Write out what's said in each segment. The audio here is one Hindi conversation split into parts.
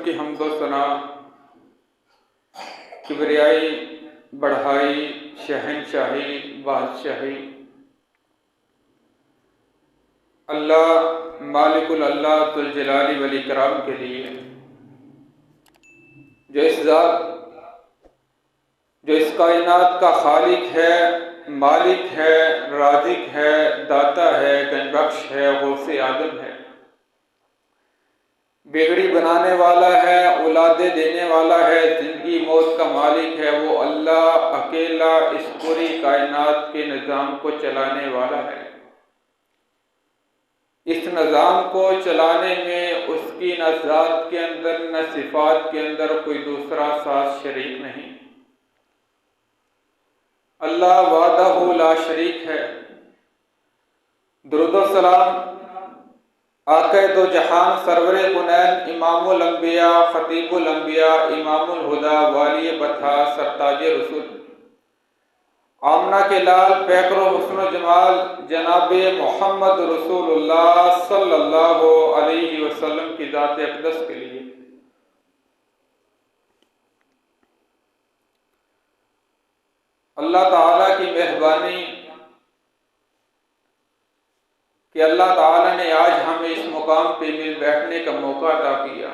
की हम्दो सना, किबरियाई, बढ़ाई, शहनशाही, बादशाही अल्लाह मालिकुल अल्लाह तुल जलाली वल इकराम के लिए, जो इस ज़ात, जो इस कायनात का खालिक है, मालिक है, राज़िक है, दाता है, गंजबख्श है, गौसे आदम है, बिगड़ी बनाने वाला है, औलादे देने वाला है, जिंदगी मौत का मालिक है, वो अल्लाह अकेला इस पूरी कायनात के निज़ाम को चलाने वाला है। इस निज़ाम को चलाने में उसकी न ज़ात के अंदर न सिफ़ात के अंदर कोई दूसरा साथ शरीक नहीं। अल्लाह वाहदहू ला शरीक है। दुरूद व सलाम आक़ाए दो जहान सरवरे कुनैन इमामुल अंबिया खतीबुल अंबिया इमामुल हुदा वाली बथा सरताज रसूल आमना के लाल पैकरो हुस्न जमाल जनाब मोहम्मद रसूलुल्लाह सल्लल्लाहु अलैहि वसल्लम की ज़ात अक़दस के लिए अल्लाह ताला की मेहरबानी कि अल्लाह ताला ने आज हमें इस मुकाम पे मिल बैठने का मौका अता किया।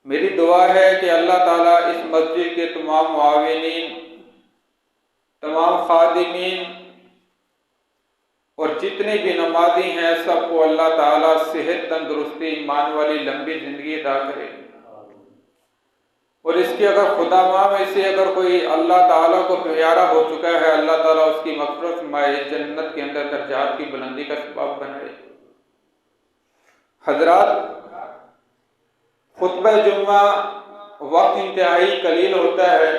मेरी दुआ है कि अल्लाह ताला इस मस्जिद के तमाम मुआविनीन, तमाम खादिमीन और जितने भी नमाजी हैं सबको अल्लाह ताला सेहत, तंदुरुस्ती, ईमान वाली लंबी ज़िंदगी अता करे। और इसके अगर खुदा में से अगर कोई अल्लाह ताला को प्यारा हो चुका है, अल्लाह ताला उसकी मग़फ़िरत फरमाए, जन्नत के अंदर दर्जात की बुलंदी का सबब बनाए। हज़रात, खुतबा जुम्मा वक्त इंतहाई कलील होता है।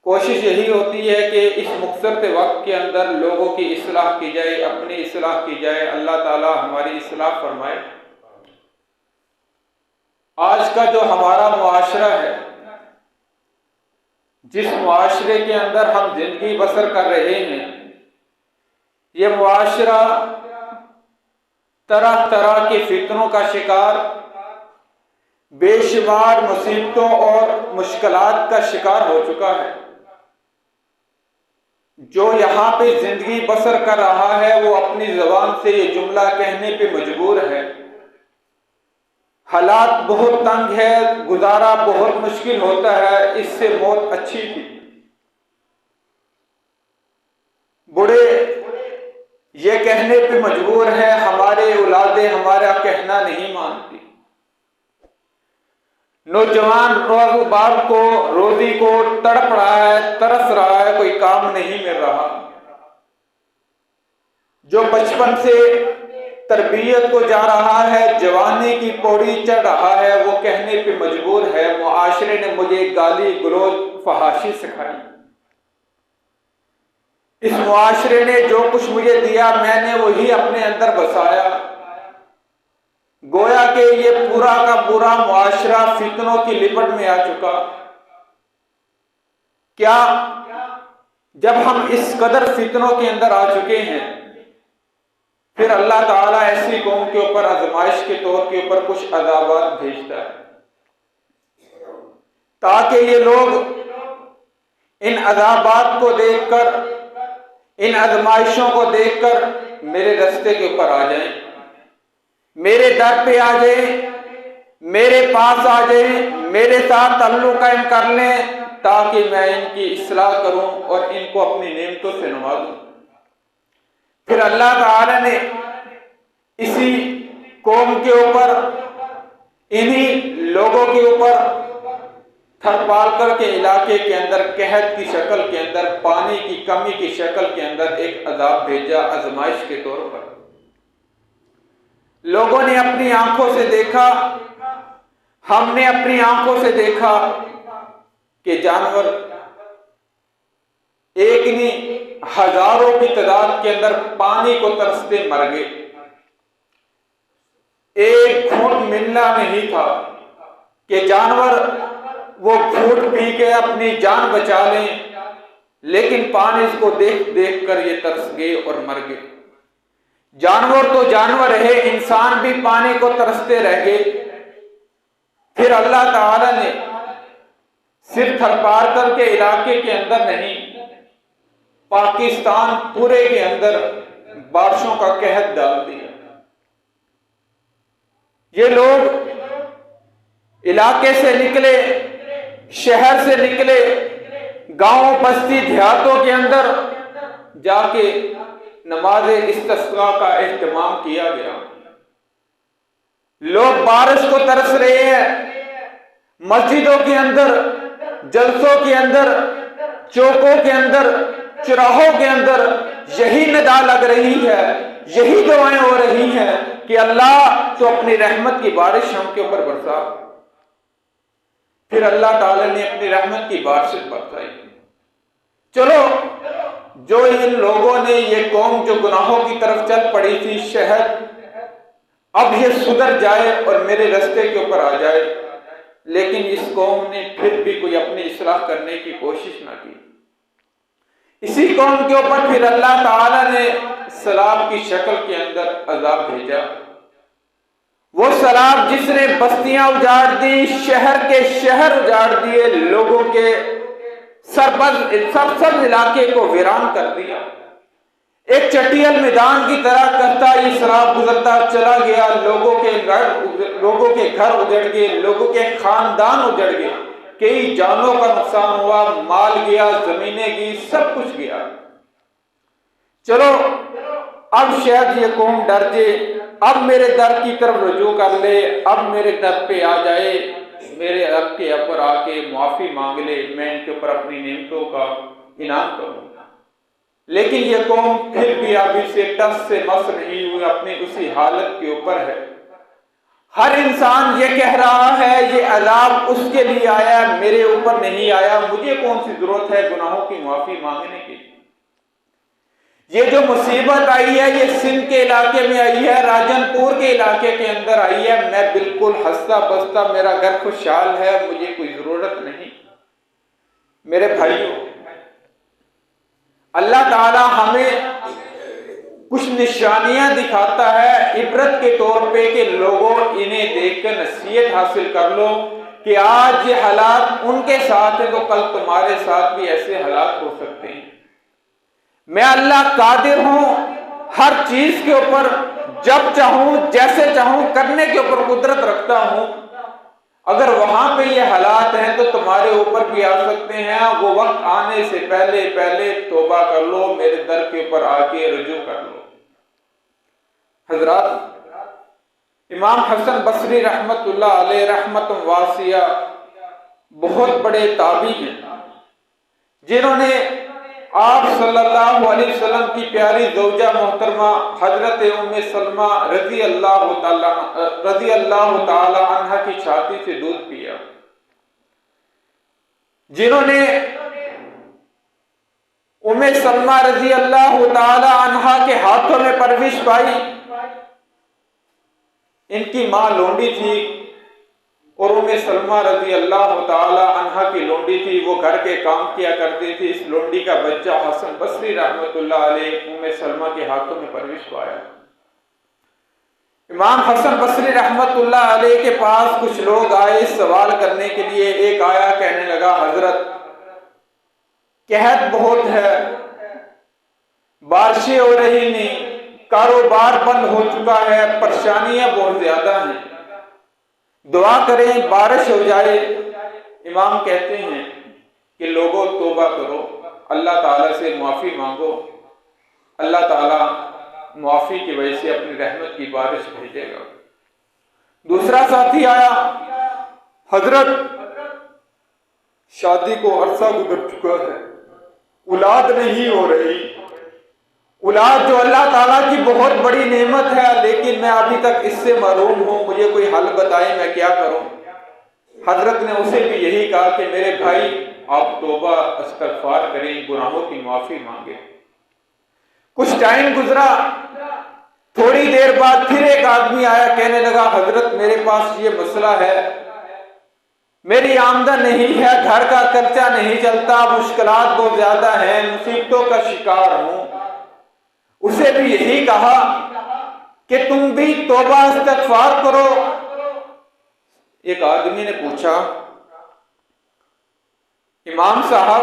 कोशिश यही होती है कि इस मुख्तसर से वक्त के अंदर लोगों की इस्लाह की जाए, अपनी इस्लाह की जाए। अल्लाह ताला हमारी इस्लाह फरमाए। आज का जो हमारा मुआशरा है, जिस मुआशरे के अंदर हम जिंदगी बसर कर रहे हैं, ये मुआशरा तरह तरह के फितनों का शिकार, बेशुमार मुसीबतों और मुश्किलात का शिकार हो चुका है। जो यहाँ पे जिंदगी बसर कर रहा है वो अपनी ज़बान से ये जुमला कहने पे मजबूर है, हालात बहुत तंग है, गुजारा बहुत मुश्किल होता है, इससे मौत अच्छी थी। बूढ़े ये कहने पे मजबूर है, हमारे औलादे हमारा कहना नहीं मानती। नौजवान रोज़गार को, रोजी को तड़प रहा है, तरस रहा है, कोई काम नहीं मिल रहा। जो बचपन से तरबियत को जा रहा है, जवानी की पौड़ी चढ़ रहा है, वो कहने पे मजबूर है, मुआशरे ने मुझे गाली गलौज फहाशी सिखाई। इस मुआशरे ने जो कुछ मुझे दिया मैंने वही अपने अंदर बसाया। गोया कि ये पूरा का पूरा मुआशरा फितनों की लिपट में आ चुका। क्या जब हम इस कदर फितनों के अंदर आ चुके हैं, फिर अल्लाह ताला ऐसी कौम के ऊपर आजमाइश के तौर के ऊपर कुछ अज़ाबात भेजता है ताकि ये लोग इन अज़ाबात को देखकर, इन आजमाइशों को देखकर मेरे रास्ते के ऊपर आ जाएं, मेरे दर पे आ जाएं, मेरे पास आ जाएं, मेरे साथ ताल्लुक़ कायम कर लें ताकि मैं इनकी इस्लाह करूं और इनको अपनी नेमतों से नवाजूं। फिर अल्लाह ताला ने इसी कौम के ऊपर, इन्हीं लोगों के ऊपर थरपालकर के इलाके के अंदर कहत की शक्ल के अंदर, पानी की कमी की शक्ल के अंदर एक अजाब भेजा आजमाइश के तौर पर। लोगों ने अपनी आंखों से देखा, हमने अपनी आंखों से देखा कि जानवर एक नहीं हजारों की तादाद के अंदर पानी को तरसते मर गए। एक घूंट मिलना नहीं था कि जानवर वो घूंट पी के अपनी जान बचा लें, लेकिन पानी को देख देख कर ये तरस गए और मर गए। जानवर तो जानवर है, इंसान भी पानी को तरसते रह गए। फिर अल्लाह ताला ने सिर्फ थरपारकर के इलाके के अंदर नहीं, पाकिस्तान पूरे के अंदर बारिशों का कहर डाल दिया। ये लोग इलाके से निकले, शहर से निकले, गांव बस्ती देहातों के अंदर जाके नमाज इस्तिस्का का एहतमाम किया गया। लोग बारिश को तरस रहे हैं। मस्जिदों के अंदर, जलसों के अंदर, चौकों के अंदर, चौराहों के अंदर यही निदा लग रही है, यही दुआएं हो रही हैं कि अल्लाह तो अपनी रहमत की बारिश हम के ऊपर बरसा। फिर अल्लाह ताला ने अपनी रहमत की बारिश बरसाई। चलो, जो इन लोगों ने, ये कौम जो गुनाहों की तरफ चल पड़ी थी, शहर अब ये सुधर जाए और मेरे रास्ते के ऊपर आ जाए, लेकिन इस कौम ने फिर भी कोई अपनी इस्लाह करने की कोशिश ना की। इसी कौम के ऊपर फिर अल्लाह ताला ने सैलाब की शक्ल के अंदर अजाब भेजा। वो सैलाब जिसने बस्तियां उजाड़ दी, शहर के शहर उजाड़ दिए, लोगों के सरसब्ज इलाके को वीरान कर दिया। एक चटियल मैदान की तरह करता ये सैलाब गुजरता चला गया। लोगों के घर उजड़ गए, लोगों के खानदान उजड़ गए, कई जानों का नुकसान हुआ, माल गया, जमीनें गई, सब कुछ गया। चलो, अब शायद ये कौम डर जाए, अब मेरे दर की तरफ रुजू कर ले, अब मेरे दर पे आ जाए, मेरे रब के ऊपर आके माफी मांग ले, मैं इनके ऊपर अपनी नेमतों का इनाम करूंगा। लेकिन ये कौम फिर भी अभी से टस से मस नहीं हुई, अपनी उसी हालत के ऊपर है। हर इंसान ये कह रहा है ये अजाब उसके लिए आया, मेरे ऊपर नहीं आया, मुझे कौन सी जरूरत है गुनाहों की माफी मांगने की। ये जो मुसीबत आई है ये सिंध के इलाके में आई है, राजनपुर के इलाके के अंदर आई है। मैं बिल्कुल हंसता बसता, मेरा घर खुशहाल है, मुझे कोई जरूरत नहीं। मेरे भाइयों, अल्लाह ताला हमें कुछ निशानियां दिखाता है इबरत के तौर पे कि लोगों इन्हें देखकर नसीहत हासिल कर लो कि आज ये हालात उनके साथ है तो कल तुम्हारे साथ भी ऐसे हालात हो सकते हैं। मैं अल्लाह कादिर हूं, हर चीज के ऊपर जब चाहूं जैसे चाहूं करने के ऊपर कुदरत रखता हूं। अगर वहां पे ये हालात हैं तो तुम्हारे ऊपर भी आ सकते हैं। वो वक्त आने से पहले पहले तौबा कर लो, मेरे दर के ऊपर आके रुजू कर लो। हजरात, इमाम हसन बसरी रहमतुल्लाह अलैह रहमतुन वासिया बहुत बड़े ताबी हैं, जिन्होंने आप सल्लल्लाहु अलैहि वसल्लम की प्यारी ज़ौजा मोहतरमा हजरत उम्मे सलमा रजी अल्लाह ताला अन्हा की छाती से दूध पिया, जिन्होंने उम्मे सलमा रजी अल्लाह ताला अन्हा के हाथों में परवरिश पाई। इनकी मां लोंडी थी और उम्मे सलमा रजी अल्लाह ताला अन्हा की लोंडी थी, वो घर के काम किया करती थी। इस लोंडी का बच्चा हसन बसरी रहमतुल्लाह अलैह उम्मे सलमा के हाथों में परवरिश पाया। इमाम हसन बसरी रहमतुल्लाह अलैह के पास कुछ लोग आए सवाल करने के लिए। एक आया, कहने लगा, हजरत कहत बहुत है, बारिशें हो रही नहीं, कारोबार बंद हो चुका है, परेशानियां बहुत ज्यादा हैं, दुआ करें बारिश हो जाए। इमाम कहते हैं कि लोगों तौबा करो, अल्लाह ताला से माफी मांगो, अल्लाह ताला माफी की वजह से अपनी रहमत की बारिश भेजेगा। दूसरा साथी आया, हजरत शादी को अरसा गुजर चुका है, औलाद नहीं हो रही, औलाद जो अल्लाह ताला की बहुत बड़ी नेमत है, लेकिन मैं अभी तक इससे महरूम हूं, मुझे कोई हल बताए, मैं क्या करूं। हजरत ने उसे भी यही कहा कि मेरे भाई आप तौबा इस्तगफार करें, गुनाहों की माफी मांगे। कुछ टाइम गुजरा, थोड़ी देर बाद फिर एक आदमी आया, कहने लगा, हजरत मेरे पास ये मसला है, मेरी आमदन नहीं है, घर का खर्चा नहीं चलता, मुश्किलात बहुत ज्यादा है, मुसीबतों का शिकार हूं, उसे भी यही कहा कि तुम भी तौबा इस्तिग़फ़ार करो। एक आदमी ने पूछा, इमाम साहब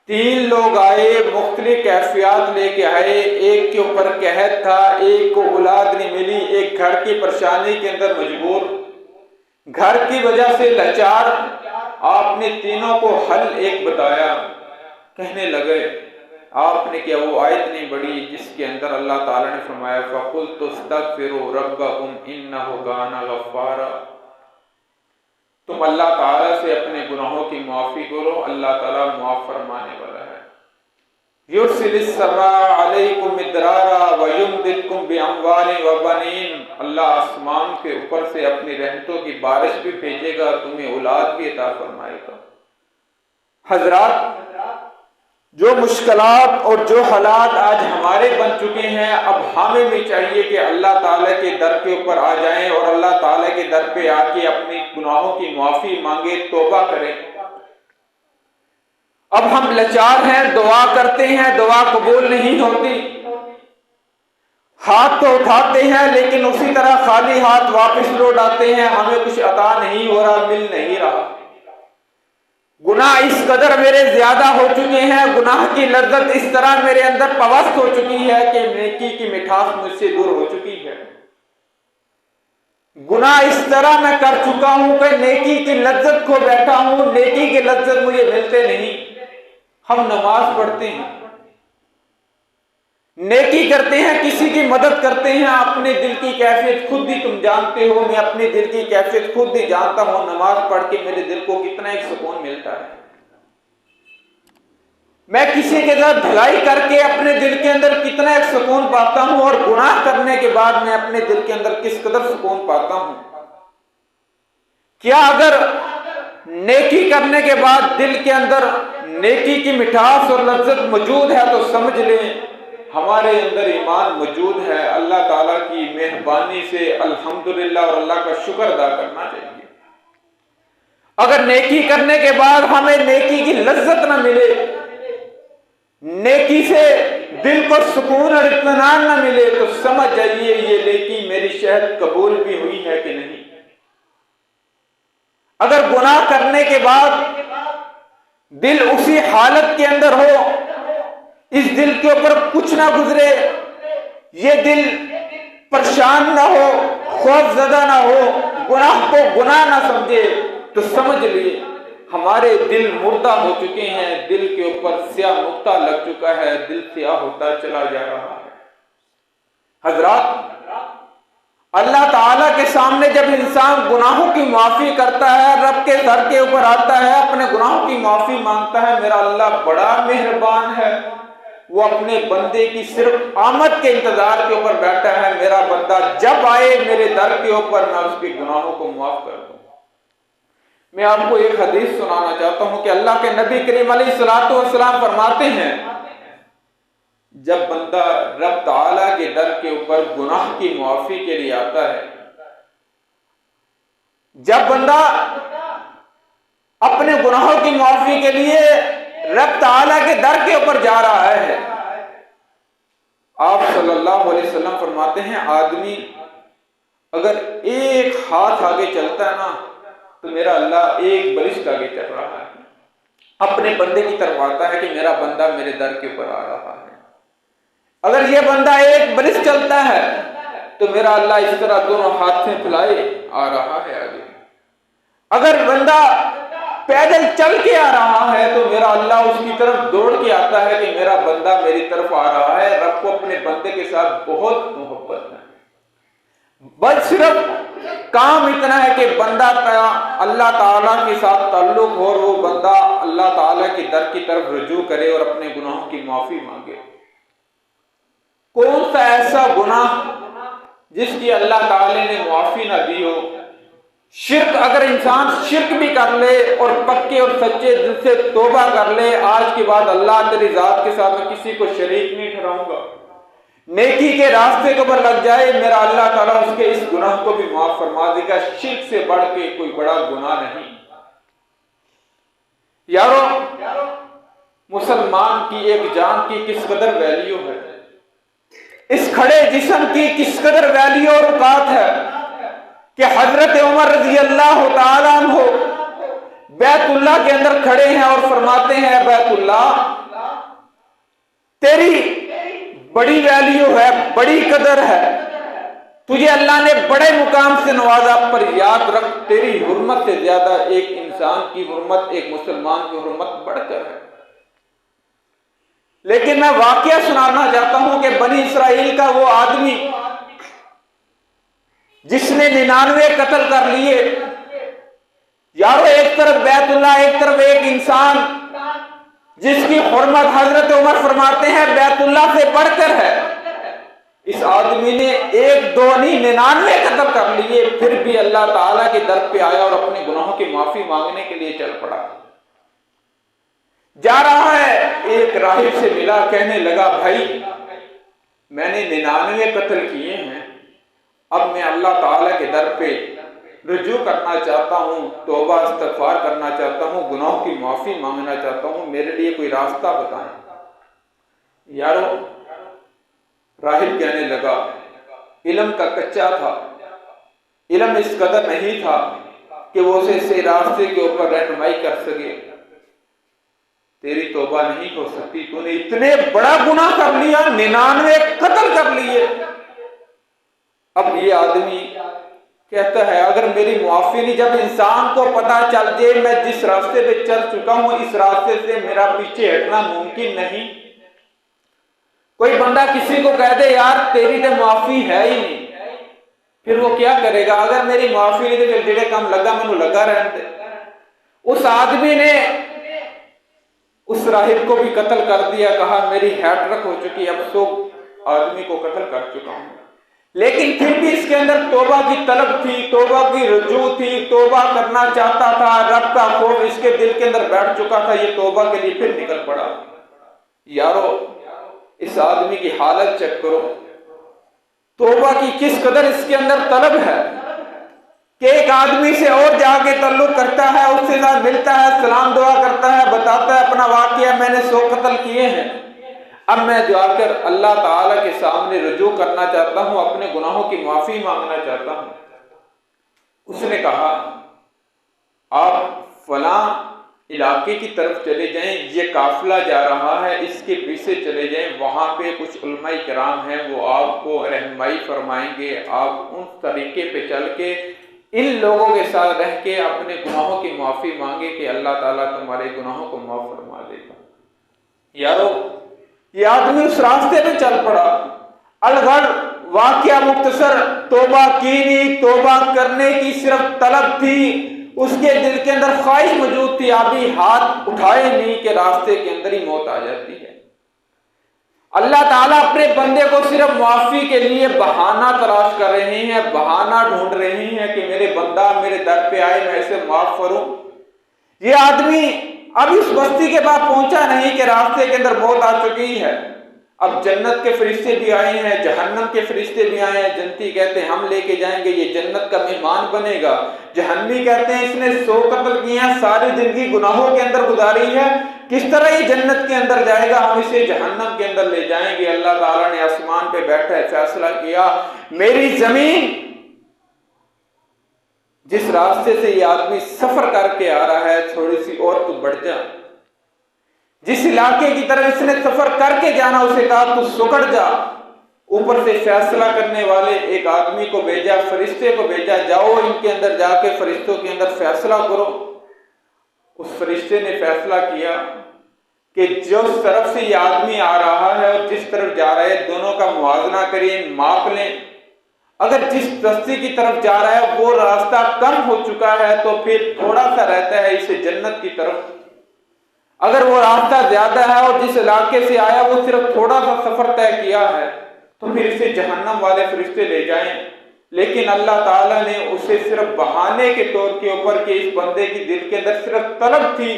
3 लोग आए, मुख्तलिफ कैफियत लेके आए, एक के ऊपर कहत था, एक को औलाद नहीं मिली, एक घर की परेशानी के अंदर मजबूर, घर की वजह से लाचार। आपने तीनों को हल एक बताया। कहने लगे, आपने क्या वो आयत नहीं पढ़ी जिसके अंदर अल्लाह ताला ने फरमाया फ़क़ुल्तु अस्तग़फ़िरू रब्बकुम इन्नहु काना गफ़्फ़ारा। तुम अल्लाह ताला से अपने गुनाहों की माफ़ी करो, अल्लाह ताला माफ़ फरमाने वाला है। युरसिलिस समा अलैकुम मिदरारा व युमदिदकुम बिअम्वालिन व बनीन। अल्लाह आसमान के ऊपर से अपनी रहमतों की बारिश भी भेजेगा, तुम्हें औलाद भी अता फरमाएगा। हजरात, जो मुश्किलात और जो हालात आज हमारे बन चुके हैं, अब हमें भी चाहिए कि अल्लाह ताला के दर के ऊपर आ जाएं और अल्लाह ताला के दर पे आके अपनी गुनाहों की माफी मांगे, तौबा करें। अब हम लाचार हैं, दुआ करते हैं, दुआ कबूल नहीं होती, हाथ तो उठाते हैं लेकिन उसी तरह खाली हाथ वापस लौट आते हैं, हमें कुछ अता नहीं हो रहा, मिल नहीं रहा। गुनाह इस कदर मेरे ज्यादा हो चुके हैं, गुनाह की लज्जत इस तरह मेरे अंदर पवस्त हो चुकी है कि नेकी की मिठास मुझसे दूर हो चुकी है। गुनाह इस तरह मैं कर चुका हूं कि नेकी की लज्जत खो बैठा हूं, नेकी की लज्जत मुझे मिलते नहीं। हम नमाज पढ़ते हैं, नेकी करते हैं, किसी की मदद करते हैं, अपने दिल की कैफियत खुद ही तुम जानते हो, मैं अपने दिल की कैफियत खुद ही जानता हूं। नमाज पढ़ के मेरे दिल को कितना एक सुकून मिलता है। मैं किसी के साथ भलाई करके अपने दिल के अंदर कितना एक सुकून पाता हूं, और गुनाह करने के बाद मैं अपने दिल के अंदर किस कदर सुकून पाता हूं। क्या अगर नेकी करने के बाद दिल के अंदर नेकी की मिठास और लज्जत मौजूद है तो समझ लें हमारे अंदर ईमान मौजूद है। अल्लाह ताला की मेहरबानी से अल्हम्दुलिल्लाह और अल्लाह का शुक्र अदा करना चाहिए। अगर नेकी करने के बाद हमें नेकी की लज्जत ना मिले, नेकी से दिल को सुकून और इत्मीनान ना मिले, तो समझ जाइए ये नेकी मेरी शहद कबूल भी हुई है कि नहीं। अगर गुनाह करने के बाद दिल उसी हालत के अंदर हो, इस दिल के ऊपर कुछ ना गुजरे, ये दिल परेशान ना हो, खौफजदा ना हो, गुनाह को गुनाह ना समझे, तो समझ लिए हमारे दिल मुर्दा हो चुके हैं, दिल के ऊपर स्याह मुक्ता लग चुका है, दिल स्याह होता चला जा रहा है। हजरात, अल्लाह ताला के सामने जब इंसान गुनाहों की माफी करता है, रब के सर के ऊपर आता है, अपने गुनाहों की माफी मांगता है, मेरा अल्लाह बड़ा मेहरबान है। वो अपने बंदे की सिर्फ आमद के इंतजार के ऊपर बैठा है, मेरा बंदा जब आए मेरे दर के ऊपर मैं उसके गुनाहों को माफ कर दूं। मैं आपको एक हदीस सुनाना चाहता हूं कि अल्लाह के नबी करीम अलैहिस्सलातु वस्सलाम फरमाते हैं, जब बंदा रब ताला के दर के ऊपर गुनाह की माफी के लिए आता है, जब बंदा अपने गुनाहों की माफी के लिए रब ताला के दर के ऊपर जा रहा है, आप सल्लल्लाहु अलैहि वसल्लम फरमाते हैं, आदमी अगर एक हाथ आगे चलता है ना, तो मेरा अल्लाह एक बरिश्त आगे चल रहा है, अपने बंदे की तरफ आता है कि मेरा बंदा मेरे दर के ऊपर आ रहा है। अगर ये बंदा एक बरिश्त चलता है तो मेरा अल्लाह इस तरह दोनों हाथ में फैलाए आ रहा है आगे। अगर बंदा पैदल चल के आ रहा है तो मेरा अल्लाह उसकी तरफ दौड़ के आता है कि मेरा बंदा मेरी तरफ आ रहा है। रब को अपने बंदे के साथ बहुत मोहब्बत है, बस सिर्फ काम इतना है कि बंदा अल्लाह ताला के साथ ताल्लुक हो और वो बंदा अल्लाह ताला की दर की तरफ रुजू करे और अपने गुनाहों की माफी मांगे। कौन सा ऐसा गुनाह जिसकी अल्लाह ताला ने माफी ना दी हो? शिर्क, अगर इंसान शिर्क भी कर ले और पक्के और सच्चे दिल से तौबा कर ले, आज के बाद अल्लाह तेरी जात के साथ मैं किसी को शरीक नहीं ठहराऊंगा, नेकी के रास्ते के ऊपर लग जाए, मेरा अल्लाह ताला उसके इस गुनाह को भी माफ फरमा देगा। शिर्क से बढ़ के कोई बड़ा गुनाह नहीं। यारो, मुसलमान की एक जान की किस कदर वैल्यू है। इस खड़े जिस्म की किस कदर वैल्यू और औकात है कि हजरत उमर रजी अल्लाह तआला अन्हु बैतुल्लाह के अंदर खड़े हैं और फरमाते हैं, बैतुल्लाह तेरी बड़ी वैल्यू है, बड़ी कदर है, तुझे अल्लाह ने बड़े मुकाम से नवाजा, पर याद रख तेरी हुर्मत से ज्यादा एक इंसान की हुर्मत, एक मुसलमान की हुर्मत बढ़कर है। लेकिन मैं वाकया सुनाना चाहता हूं कि बनी इसराइल का वो आदमी जिसने 99 कत्ल कर लिए। यारो, एक तरफ बैतुल्लाह, एक तरफ एक इंसान जिसकी हुर्मत हजरत उमर फरमाते हैं बैतुल्लाह से बढ़कर है। इस आदमी ने 1, 2 नहीं 99 कत्ल कर लिए, फिर भी अल्लाह ताला के दर पे आया और अपने गुनाहों की माफी मांगने के लिए चल पड़ा। जा रहा है, एक राहिब से मिला, कहने लगा, भाई मैंने 99 कत्ल किए हैं, अब मैं अल्लाह ताला के दर पे रुजू करना चाहता हूं, तौबा इस्तगफार करना चाहता हूं, गुनाहों की माफी मांगना चाहता हूं, मेरे लिए कोई रास्ता बताएं। यारो, राहिब कहने लगा, इल्म का कच्चा था, इल्म इस कदर नहीं था कि वो उसे रास्ते के ऊपर रहनुमाई कर सके। तेरी तौबा नहीं हो सकती, तूने इतने बड़ा गुनाह कर लिया, 99 कत्ल कर लिए। अब ये आदमी कहता है, अगर मेरी मुआफी नहीं, जब इंसान को पता चल जाए मैं जिस रास्ते पे चल चुका हूं इस रास्ते से मेरा पीछे हटना मुमकिन नहीं। कोई बंदा किसी को कह दे, यार तेरी तो मुआफी है ही नहीं, फिर वो क्या करेगा? अगर मेरी मुआफी नहीं तो जेड़े काम लगा मैनू लगा रहने दे। उस आदमी ने उस राहिब को भी कत्ल कर दिया, कहा मेरी हैट्रिक हो चुकी, अब 100 आदमी को कत्ल कर चुका हूं। लेकिन फिर भी इसके अंदर तौबा की तलब थी, तौबा की रुजू थी, तौबा करना चाहता था, रब का खौफ इसके दिल के अंदर बैठ चुका था, ये तौबा के लिए फिर निकल पड़ा। यारो, इस आदमी की हालत चेक करो, तौबा की किस कदर इसके अंदर तलब है कि एक आदमी से और जाके तल्लुक करता है, उससे साथ मिलता है, सलाम दुआ करता है, बताता है अपना वाकया, मैंने 100 कत्ल किए हैं, अब मैं जाकर अल्लाह ताला के सामने रुजू करना चाहता हूं, अपने गुनाहों की माफी मांगना चाहता हूं। उसने कहा, आप फलां इलाके की तरफ चले जाएं, ये काफिला जा रहा है, इसके पीछे चले जाएं, वहां पे कुछ उलमाए किराम हैं, वो आपको रहनुमाई फरमाएंगे, आप उन तरीके पे चल के इन लोगों के साथ रह के अपने गुनाहों की माफी मांगे कि अल्लाह ताला तुम्हारे गुनाहों को माफ फरमा देगा। यारो, ये आदमी उस रास्ते पे चल पड़ा। अलगढ़ वाकया मुख्तसर, तौबा की नहीं, तौबा करने की सिर्फ तलब थी, उसके दिल के अंदर ख्वाहिश मौजूद थी, अभी हाथ उठाए नहीं कि रास्ते के अंदर ही मौत आ जाती है। अल्लाह ताला अपने बंदे को सिर्फ माफी के लिए बहाना तलाश कर रहे हैं, बहाना ढूंढ रहे हैं कि मेरे बंदा मेरे दर पे आए, मैं इसे माफ करूं। ये आदमी अब इस बस्ती के बाद पहुंचा नहीं कि रास्ते के अंदर मौत आ चुकी है। अब जन्नत के फरिश्ते भी आए हैं, जहन्नम के फरिश्ते भी आए हैं। जन्नती कहते हैं हम लेके जाएंगे, ये जन्नत का मेहमान बनेगा। जहन्नमी कहते हैं इसने 100 कत्ल किए हैं, सारी जिंदगी गुनाहों के अंदर गुजारी है, किस तरह ये जन्नत के अंदर जाएगा, हम इसे जहन्नम के अंदर ले जाएंगे। अल्लाह ताला ने आसमान पे बैठा है फैसला किया, मेरी जमीन जिस रास्ते से ये आदमी सफर करके आ रहा है, थोड़ी सी और तू बढ़ जा। जिस इलाके की तरफ इसने सफर करके जाना, उसे कहा तू सुकड़ जा। ऊपर से फैसला करने वाले एक आदमी को भेजा, फरिश्ते को भेजा, जाओ इनके अंदर जाके फरिश्तों के अंदर फैसला करो। उस फरिश्ते ने फैसला किया कि जिस तरफ से ये आदमी आ रहा है और जिस तरफ जा रहा है, दोनों का मुआवजा करिए, माप लें। अगर जिस बस्ती की तरफ जा रहा है वो रास्ता कम हो चुका है तो फिर थोड़ा सा रहता है इसे जन्नत की तरफ। अगर वो रास्ता ज्यादा है और जिस इलाके से आया वो सिर्फ थोड़ा सा सफर तय किया है तो फिर इसे जहन्नम वाले फरिश्ते ले जाएं। लेकिन अल्लाह ताला ने उसे सिर्फ बहाने के तौर के ऊपर कि इस बंदे की दिल के अंदर सिर्फ तलब थी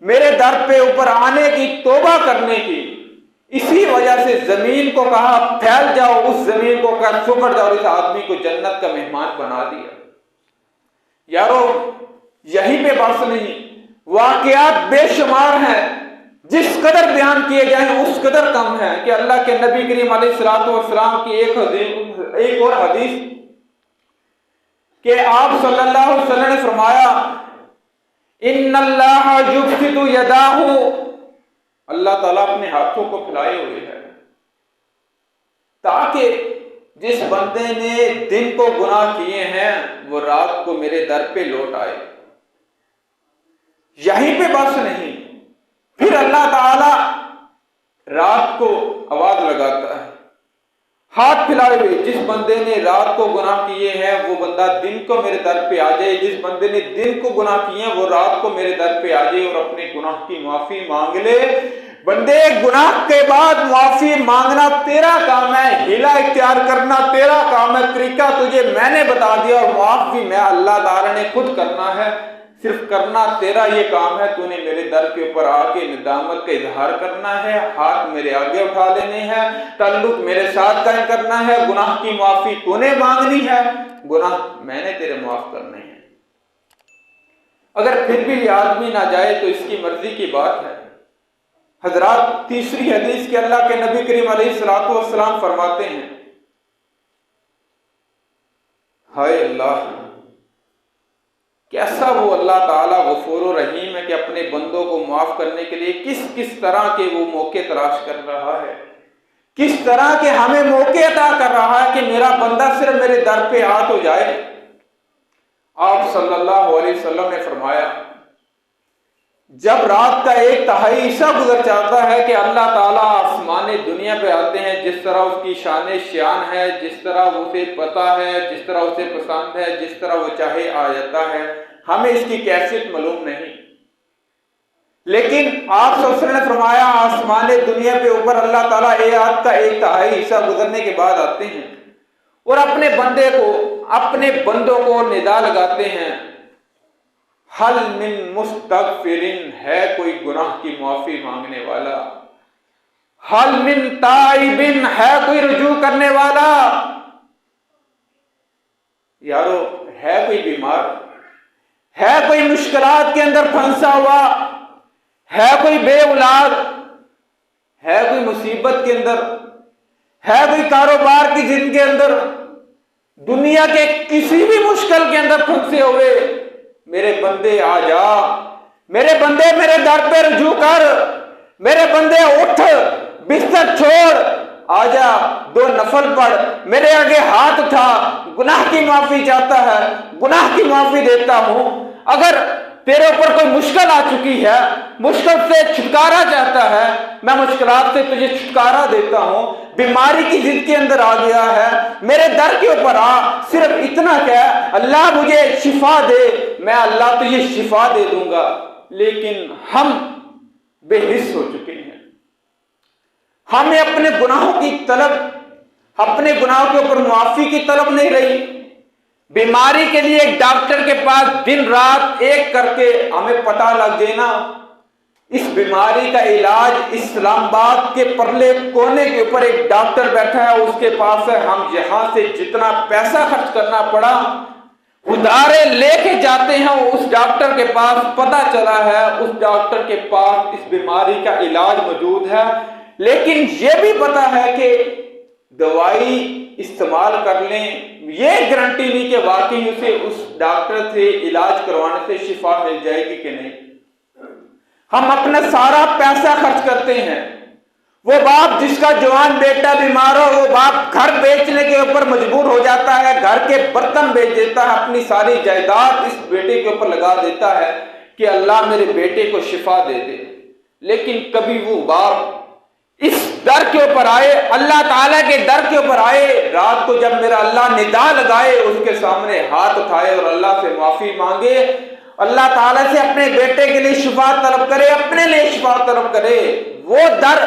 मेरे दर पे ऊपर आने की, तौबा करने की, इसी वजह से जमीन को कहा फैल जाओ, उस जमीन को कहा सुकड़ जाओ, इस आदमी को जन्नत का मेहमान बना दिया। यारो, यहीं पे बस नहीं, वाकयात बेशुमार हैं। जिस कदर बयान किए जाए उस कदर कम है कि अल्लाह के नबी करीम अलैहिस्सलाम की एक और हदीस कि आप सल्लल्लाहु अलैहि वसल्लम ने फरमाया, इन्नल्लाह युबसितु यदाहु, अल्लाह ताला अपने हाथों को फैलाए हुए है ताकि जिस बंदे ने दिन को गुनाह किए हैं वो रात को मेरे दर पे लौट आए। यहीं पे बस नहीं, फिर अल्लाह ताला रात को आवाज लगाता है, हाथ फैलाए हुए, जिस बंदे ने रात को गुनाह किए हैं वो बंदा दिन को मेरे दर पे आ जाए, जिस बंदे ने दिन को गुनाह किए हैं वो रात को मेरे दर पे आ जाए और अपने गुनाह की माफी मांग ले। बंदे, गुनाह के बाद माफी मांगना तेरा काम है, हिला इख्तियार करना तेरा काम है, तरीका तुझे मैंने बता दिया और माफी मैं अल्लाह ताला ने खुद करना है, सिर्फ करना तेरा ये काम है। तूने मेरे दर के ऊपर आके निदामत का इजहार करना है, हाथ मेरे आगे उठा लेने हैं, ताल्लुक मेरे साथ कायम करना है, गुनाह की माफी तूने मांगनी है, गुनाह मैंने तेरे माफ करने हैं। अगर फिर भी ये आदमी ना जाए तो इसकी मर्जी की बात है। हजरात, तीसरी हदीस के अल्लाह के नबी करीम अलैहिस्सलातु वस्सलाम फरमाते हैं, हाय अल्लाह, कैसा वो अल्लाह ताला गफूर रहीम है कि अपने बंदों को माफ करने के लिए किस किस तरह के वो मौके तलाश कर रहा है, किस तरह के हमें मौके अता कर रहा है कि मेरा बंदा सिर्फ मेरे दर पे आ तो जाए। आप सल्लल्लाहु अलैहि वसल्लम ने फरमाया, जब रात का 1/3 हिस्सा गुजर जाता है कि अल्लाह ताला आसमाने दुनिया पे आते हैं, जिस तरह उसकी शान शान है, जिस तरह उसे पता है, जिस तरह उसे पसंद है, जिस तरह वो चाहे आ जाता है, हमें इसकी कैफियत मालूम नहीं। लेकिन आप सल्लल्लाहु अलैहि वसल्लम ने फरमाया, आसमाने दुनिया पे ऊपर अल्लाह ताला रात का 1/3 हिस्सा गुजरने के बाद आते हैं और अपने बंदों को निदा लगाते हैं, हल मिन मुस्तगफिरिन, है कोई गुनाह की माफी मांगने वाला, हल मिन ताइबिन, है कोई रुजू करने वाला। यारो, है कोई बीमार, है कोई मुश्किलात के अंदर फंसा हुआ, है कोई बेऔलाद, है कोई मुसीबत के अंदर, है कोई कारोबार की जिंदगी के अंदर, दुनिया के किसी भी मुश्किल के अंदर फंसे हुए, मेरे बंदे आ जा, मेरे बंदे मेरे दर पे रुजू कर, मेरे बंदे उठ, बिस्तर छोड़, आजा, 2 नफल पढ़, मेरे आगे हाथ उठा, गुनाह की माफी चाहता है, गुनाह की माफी देता हूं। अगर तेरे ऊपर कोई मुश्किल आ चुकी है, मुश्किल से छुटकारा चाहता है, मैं मुश्किलात से तुझे छुटकारा देता हूं। बीमारी की जिद के अंदर आ गया है, मेरे दर के ऊपर आ, सिर्फ इतना कह, अल्लाह मुझे शिफा दे, मैं अल्लाह तुझे शिफा दे दूंगा। लेकिन हम बेहिस हो चुके हैं, हमें अपने गुनाहों की तलब, अपने गुनाहों के ऊपर मुआफी की तलब नहीं रही। बीमारी के लिए एक डॉक्टर के पास दिन रात एक करके हमें पता लग देना, इस बीमारी का इलाज इस्लामाबाद के परले कोने के ऊपर एक डॉक्टर बैठा है, उसके पास है, हम यहां से जितना पैसा खर्च करना पड़ा उधारे लेके जाते हैं उस डॉक्टर के पास, पता चला है उस डॉक्टर के पास इस बीमारी का इलाज मौजूद है, लेकिन यह भी पता है कि दवाई इस्तेमाल कर लें, ये गारंटी नहीं कि वाकई उसे उस डॉक्टर से इलाज करवाने से शिफा मिल जाएगी कि नहीं। हम अपना सारा पैसा खर्च करते हैं। वो बाप जिसका जवान बेटा बीमार हो, वो बाप घर बेचने के ऊपर मजबूर हो जाता है, घर के बर्तन बेच देता है, अपनी सारी जायदाद इस बेटे के ऊपर लगा देता है कि अल्लाह मेरे बेटे को शिफा दे दे। लेकिन कभी वो बाप इस दर के ऊपर आए, अल्लाह ताला के दर के ऊपर आए, रात को जब मेरा अल्लाह निदा लगाए, उसके सामने हाथ उठाए और अल्लाह से माफी मांगे, अल्लाह ताला से अपने बेटे के लिए शिफा तलब करे, अपने लिए शिफा तलब करे। वो दर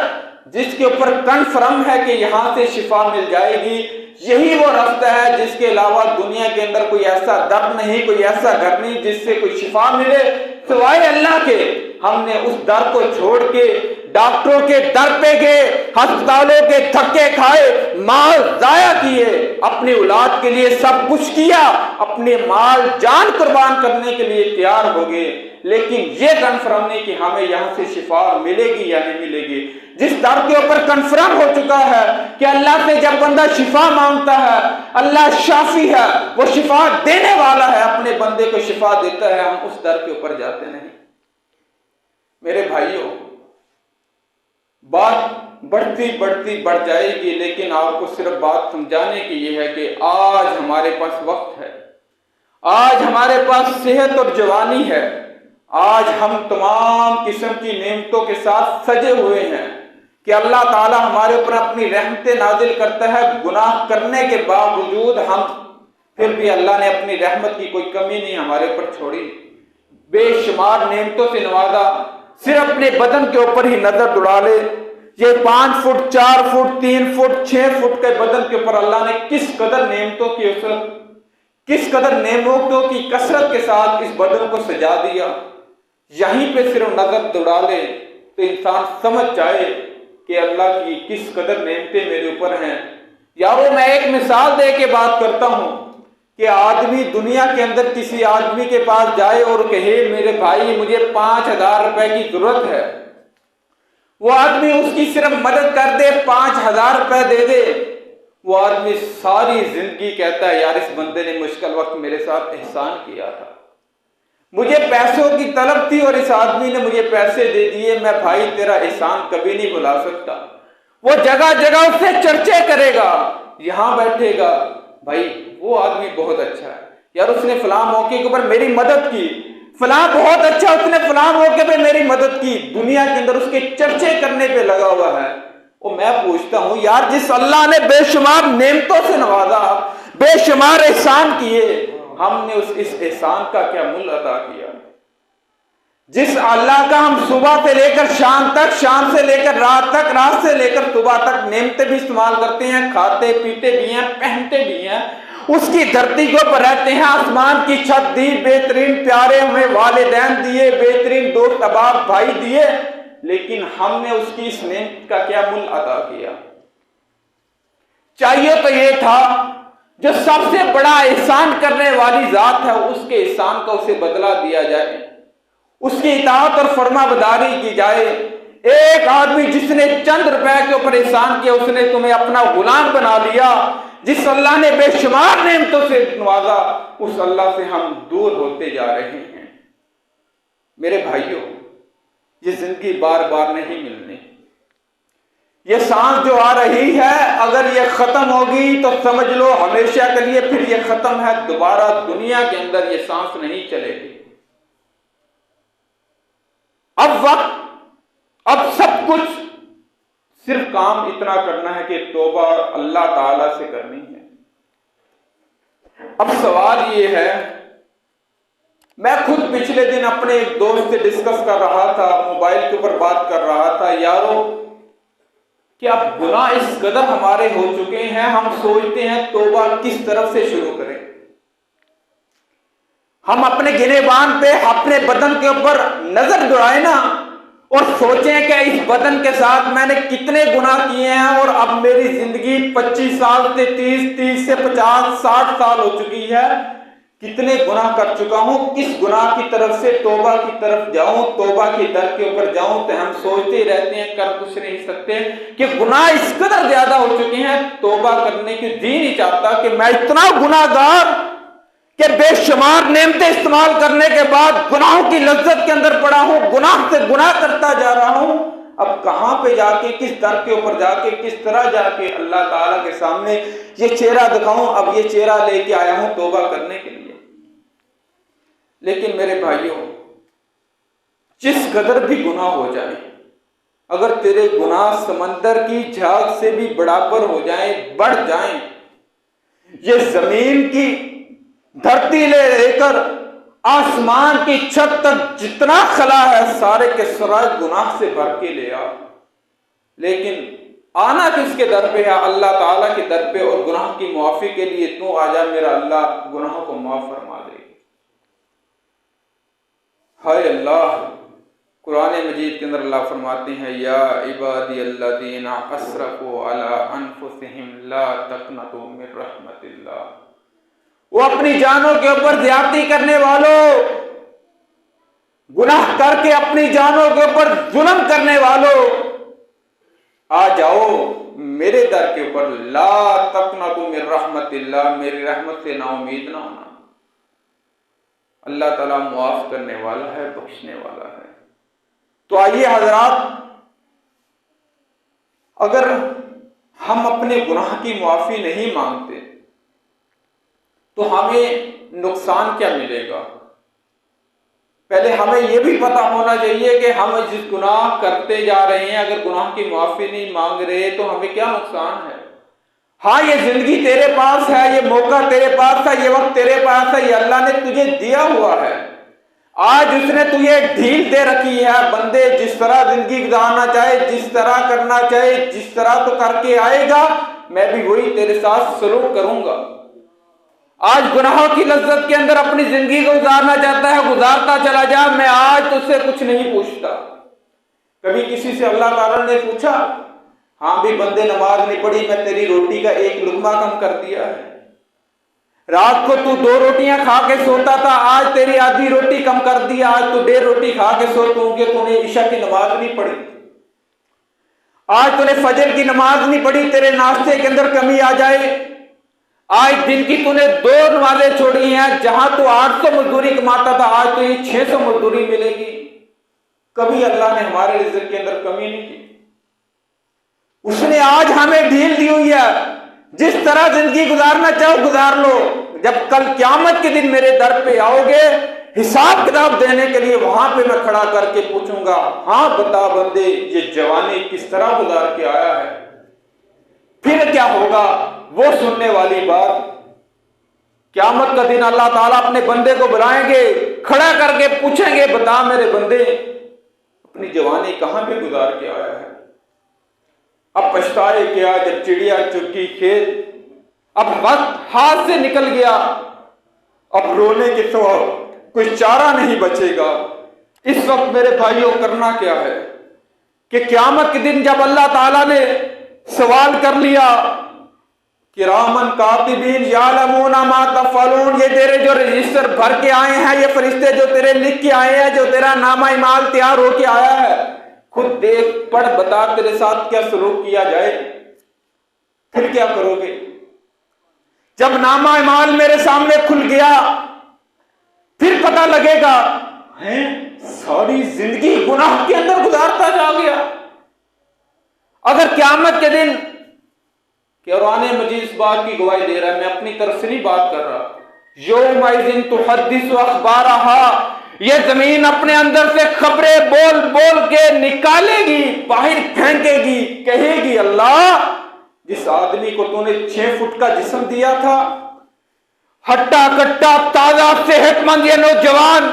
जिसके ऊपर कन्फर्म है कि यहां से शिफा मिल जाएगी, यही वो रास्ता है जिसके अलावा दुनिया के अंदर कोई ऐसा दर नहीं, कोई ऐसा घर नहीं जिससे कोई शिफा मिले सिवाय अल्लाह के। हमने उस दर को छोड़ के डॉक्टरों के दर पे गए, अस्पतालों के धक्के खाए, माल जाया किए, अपनी औलाद के लिए सब कुछ किया, अपने माल जान कुर्बान करने के लिए तैयार हो गए, लेकिन ये कन्फर्म नहीं कि हमें यहां से शिफा मिलेगी या नहीं मिलेगी। जिस दर के ऊपर कन्फर्म हो चुका है कि अल्लाह से जब बंदा शिफा मांगता है, अल्लाह शाफी है, वो शिफा देने वाला है, अपने बंदे को शिफा देता है, हम उस दर के ऊपर जाते नहीं। मेरे भाइयों, बात बढ़ जाएगी, लेकिन आपको सिर्फ बात समझाने की यह है कि आज हमारे पास वक्त है, आज हमारे पास सेहत और जवानी है, आज हम तमाम किस्म की नेमतों के साथ सजे हुए हैं कि अल्लाह ताला हमारे ऊपर अपनी रहमतें नाजिल करता है। गुनाह करने के बावजूद हम फिर भी अल्लाह ने अपनी रहमत की कोई कमी नहीं हमारे ऊपर छोड़ी, बेशुमार नेमतों से नवाजा। सिर्फ अपने बदन के ऊपर ही नजर दौड़ा ले, ये 5 फुट 4 फुट 3 फुट 6 फुट के बदन के ऊपर अल्लाह ने किस कदर नेमतों की किस कदर नेमतों की कसरत के साथ इस बदन को सजा दिया। यहीं पे सिर्फ नजर दौड़ा ले तो इंसान समझ जाए कि अल्लाह की किस कदर नेमतें मेरे ऊपर हैं। यारो, मैं एक मिसाल दे के बात करता हूं कि आदमी दुनिया के अंदर किसी आदमी के पास जाए और कहे मेरे भाई मुझे 5,000 रुपए की जरूरत है, वो आदमी उसकी सिर्फ मदद कर दे, 5,000 रुपए दे दे, वो आदमी सारी जिंदगी कहता है यार इस बंदे ने मुश्किल वक्त मेरे साथ एहसान किया था, मुझे पैसों की तलब थी और इस आदमी ने मुझे पैसे दे दिए, मैं भाई तेरा एहसान कभी नहीं भुला सकता। वो जगह जगह उससे चर्चे करेगा, यहां बैठेगा, भाई वो आदमी बहुत अच्छा है यार, उसने फलां मौके के ऊपर मेरी मदद की, फलां बहुत अच्छा, उसने फलां मौके पे मेरी मदद की, दुनिया के अंदर उसके चर्चे करने पे लगा हुआ है। और मैं पूछता हूं यार, जिस अल्लाह ने बेशुमार नेमतों से नवाजा, बेशुमार एहसान किए, हमने इस एहसान का क्या मूल्य अदा किया? जिस अल्लाह का हम सुबह से लेकर शाम तक, शाम से लेकर रात तक, रात से लेकर सुबह तक नेमतें भी इस्तेमाल करते हैं, खाते पीते भी हैं, पहनते भी हैं, उसकी धरती के ऊपर रहते हैं, आसमान की छत दी, बेहतरीन प्यारे हमें वालिदैन दिए, बेहतरीन दोस्त अहबाब भाई दिए, लेकिन हमने उसकी इस नेमत का क्या मूल्य अदा किया? चाहिए तो ये था जो सबसे बड़ा एहसान करने वाली जात है, उसके एहसान का उसे बदला दिया जाए, उसकी इताअत और फरमाबरदारी की जाए। एक आदमी जिसने चंद रुपए के ऊपर एहसान किया, उसने तुम्हें अपना गुलाम बना लिया। जिस अल्लाह ने बेशुमार नेमतों से नवाजा, उस अल्लाह से हम दूर होते जा रहे हैं। मेरे भाइयों, ये जिंदगी बार बार नहीं मिलनी। ये सांस जो आ रही है, अगर ये खत्म होगी तो समझ लो हमेशा के लिए फिर ये खत्म है, दोबारा दुनिया के अंदर ये सांस नहीं चलेगी। अब वक्त, अब सब कुछ सिर्फ काम इतना करना है कि तौबा अल्लाह ताला से करनी है। अब सवाल ये है, मैं खुद पिछले दिन अपने एक दोस्त से डिस्कस कर रहा था, मोबाइल के ऊपर बात कर रहा था, यारो कि अब गुनाह इस कदर हमारे हो चुके हैं, हम सोचते हैं तौबा किस तरफ से शुरू करें। हम अपने गिनेबान पे, अपने बदन के ऊपर नजर दौड़ाए ना और सोचें कि इस बदन के साथ मैंने कितने गुनाह किए हैं और अब मेरी जिंदगी 25 साल से 30 से 50 60 साल हो चुकी है, कितने गुनाह कर चुका हूं, किस गुनाह की तरफ से तौबा की तरफ जाऊं, तौबा की दर के ऊपर जाऊं। तो हम सोचते ही रहते हैं, कर कुछ नहीं सकते, कि गुनाह इस कदर ज्यादा हो चुके हैं, तौबा करने की जी नहीं चाहता कि मैं इतना गुनाहगार कि बेशुमार नेमतें इस्तेमाल करने के बाद गुनाहों की लज्जत के अंदर पड़ा हूं, गुनाह से गुनाह करता जा रहा हूं। अब कहां पे जाके, किस दर के ऊपर जाके, किस तरह जाके अल्लाह ताला के सामने ये चेहरा दिखाऊं? अब ये चेहरा लेके आया हूं तौबा करने के लिए। लेकिन मेरे भाइयों, जिस कदर भी गुनाह हो जाए, अगर तेरे गुनाह समंदर की झाग से भी बराबर हो जाए, बढ़ जाए, ये जमीन की धरती ले लेकर आसमान की छत तक जितना खला है, सारे के सारे गुनाह से भर के ले आ, लेकिन आना किसके दर पे है? अल्लाह ताला के दर पे, और गुनाह की मुआफी के लिए तू आजा, मेरा अल्लाह गुनाहों को माफ फरमा दे। हाय अल्लाह, कुरान मजीद के अंदर अल्लाह फरमाते हैं, या इबादी अल्लज़ीना अस्रफ़ू अला अनफुसिहिम ला तक़नतू मिन रहमतिल्लाह। वो अपनी जानों के ऊपर ज़्यादती करने वालों, गुनाह करके अपनी जानों के ऊपर जुल्म करने वालों, आ जाओ मेरे दर के ऊपर, ला तक़नतू मिन रहमतिल्लाह, मेरी रहमत से नाउमीद ना होना। अल्लाह ताला मुआफ करने वाला है, बख्शने वाला है। तो आइए हजरात, अगर हम अपने गुनाह की मुआफी नहीं मांगते तो हमें नुकसान क्या मिलेगा? पहले हमें यह भी पता होना चाहिए कि हम जिस गुनाह करते जा रहे हैं, अगर गुनाह की मुआफी नहीं मांग रहे तो हमें क्या नुकसान है। हाँ, ये जिंदगी तेरे पास है, ये मौका तेरे पास है, ये वक्त तेरे पास है, ये अल्लाह ने तुझे दिया हुआ है। आज उसने तुझे ढील दे रखी है। बंदे जिस तरह जिंदगी गुजारना चाहे, जिस तरह करना चाहे, जिस तरह तो करके आएगा, मैं भी वही तेरे साथ सलूक करूंगा। आज गुनाहों की लज्जत के अंदर अपनी जिंदगी को गुजारना चाहता है, गुजारता चला जा, मैं आज तुझसे कुछ नहीं पूछता। कभी किसी से अल्लाह ताला ने पूछा, हाँ भी बंदे नमाज नहीं पढ़ी, मैं तेरी रोटी का एक लुकमा कम कर दिया है। रात को तू 2 रोटियां खा के सोता था, आज तेरी आधी रोटी कम कर दी, आज तू 1.5 रोटी खा के सो, क्योंकि तूने ईशा की नमाज नहीं पढ़ी। आज तूने फजर की नमाज नहीं पढ़ी, तेरे नाश्ते के अंदर कमी आ जाए। आज दिन की तूने 2 नमाजें छोड़ी हैं, जहां तू 800 मजदूरी कमाता था, आज तो ये 600 मजदूरी मिलेगी। कभी अल्लाह ने हमारे रिज़्क़ के अंदर कमी नहीं की। उसने आज हमें ढील दी हुई है, जिस तरह जिंदगी गुजारना चाहो गुजार लो। जब कल क़यामत के दिन मेरे दर पे आओगे, हिसाब किताब देने के लिए, वहां पे मैं खड़ा करके पूछूंगा, हाँ बता बंदे, ये जवानी किस तरह गुजार के आया है। फिर क्या होगा, वो सुनने वाली बात। क़यामत का दिन अल्लाह ताला अपने बंदे को बुलाएंगे, खड़ा करके पूछेंगे, बता मेरे बंदे, अपनी जवानी कहां पे गुजार के आया है। अब पछताए क्या जब चिड़िया चुग खेत, अब वक्त हाथ से निकल गया, अब रोने के तो कोई चारा नहीं बचेगा। इस वक्त मेरे भाइयों करना क्या है कि क़यामत के दिन जब अल्लाह ताला ने सवाल कर लिया, किरामन कातिबीन यालमूना मा तफअलून, ये तेरे जो रजिस्टर भर के आए हैं, ये फरिश्ते जो तेरे लिख के आए हैं, जो तेरा नामा इमाल तैयार होके आया है, खुद देख पढ़, बता तेरे साथ क्या सलूक किया जाए। फिर क्या करोगे? जब नामा इमाल मेरे सामने खुल गया, फिर पता लगेगा, हैं सारी जिंदगी गुनाह के अंदर गुजारता जा गया। अगर क़यामत के दिन, कुरान मजीद इस बात की गवाही दे रहा है, मैं अपनी तरफ से नहीं बात कर रहा, यौमइज़िन तुहद्दिसु अख़बारहा, ये जमीन अपने अंदर से खबरें बोल बोल के निकालेगी, बाहर फेंकेगी, कहेगी, अल्लाह जिस आदमी को तूने 6 फुट का जिस्म दिया था, हट्टा कट्टा ताजा सेहतमंद ये नौजवान,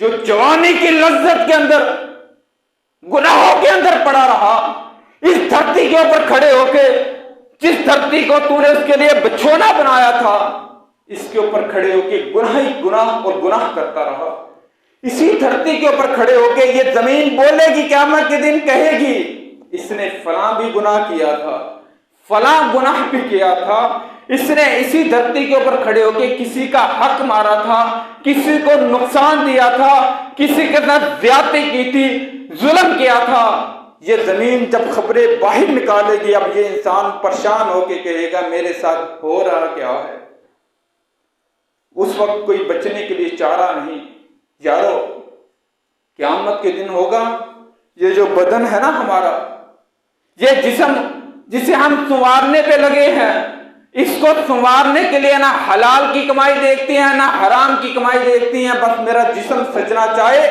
जो जवानी की लज्जत के अंदर गुनाहों के अंदर पड़ा रहा, इस धरती के ऊपर खड़े होके, जिस धरती को तूने उसके लिए बिछोना बनाया था, इसके ऊपर खड़े होके गुनाह ही गुनाह और गुनाह करता रहा। इसी धरती के ऊपर खड़े होके ये जमीन बोलेगी, क़यामत के दिन कहेगी, इसने फलां भी गुनाह किया था, फलां गुनाह भी किया था, इसने इसी धरती के ऊपर खड़े होके किसी का हक मारा था, किसी को नुकसान दिया था, किसी के साथ ज्यादती की थी, जुल्म किया था। ये जमीन जब खबरें बाहर निकालेगी, अब ये इंसान परेशान होके कहेगा, मेरे साथ हो रहा क्या है। उस वक्त कोई बचने के लिए चारा नहीं। यारो, क़यामत के दिन होगा, ये जो बदन है ना हमारा, ये जिस्म जिसे हम संवारने पे लगे हैं, इसको संवारने के लिए ना हलाल की कमाई देखते हैं, ना हराम की कमाई देखती हैं। बस मेरा जिस्म सजना चाहे,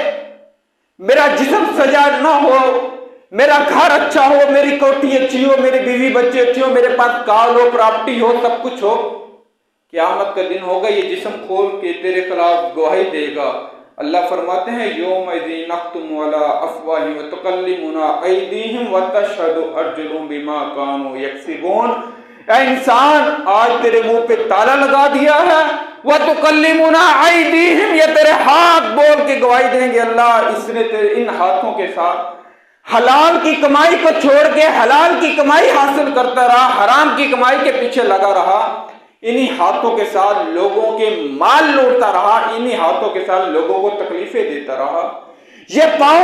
मेरा जिस्म सजा ना हो, मेरा घर अच्छा हो, मेरी कोठी अच्छी हो, मेरी बीवी बच्चे अच्छे हो, मेरे पास कार हो, प्रॉपर्टी हो, सब कुछ हो। क़यामत का दिन होगा, ये जिस्म खोल के तेरे खिलाफ गवाही देगा। अल्लाह फरमाते हैं, यौमइज़िन नख्तिमु अला अफ़वाहिहिम व तुकल्लिमुना अयदीहिम व तशहदु अर्जुलुहुम बिमा कानू यक्सिबून। ऐ इंसान, आज तेरे मुंह पे ताला लगा दिया है व तुकल्लिमुना अयदीहिम, ये तेरे हाथ बोल के गवाही देंगे अल्लाह इसने तेरे इन हाथों के साथ हलाल की कमाई को छोड़ के हलाल की कमाई हासिल करता रहा, हराम की कमाई के पीछे लगा रहा, इन्हीं हाथों के साथ लोगों के माल लूटता रहा, इन्हीं हाथों के साथ लोगों को तकलीफें देता रहा, ये पांव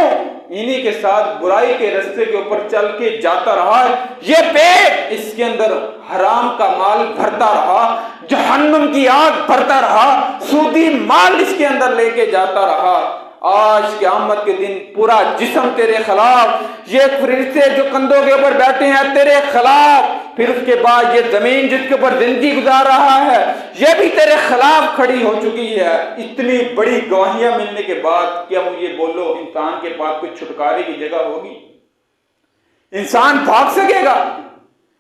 इन्हीं के साथ बुराई के रास्ते के ऊपर चल के जाता रहा, ये पेट इसके अंदर हराम का माल भरता रहा, जहन्नुम की आग भरता रहा, सूदी माल इसके अंदर लेके जाता रहा। आज क़यामत के दिन पूरा जिस्म तेरे खिलाफ, ये फरिश्ते जो कंधों के ऊपर बैठे हैं तेरे खिलाफ, फिर उसके बाद ये जमीन जिसके ऊपर जिंदगी गुजार रहा है ये भी तेरे खिलाफ खड़ी हो चुकी है। इतनी बड़ी गवाहियां मिलने के बाद क्या मुझे बोलो इंसान के पास कुछ छुटकारे की जगह होगी? इंसान भाग सकेगा?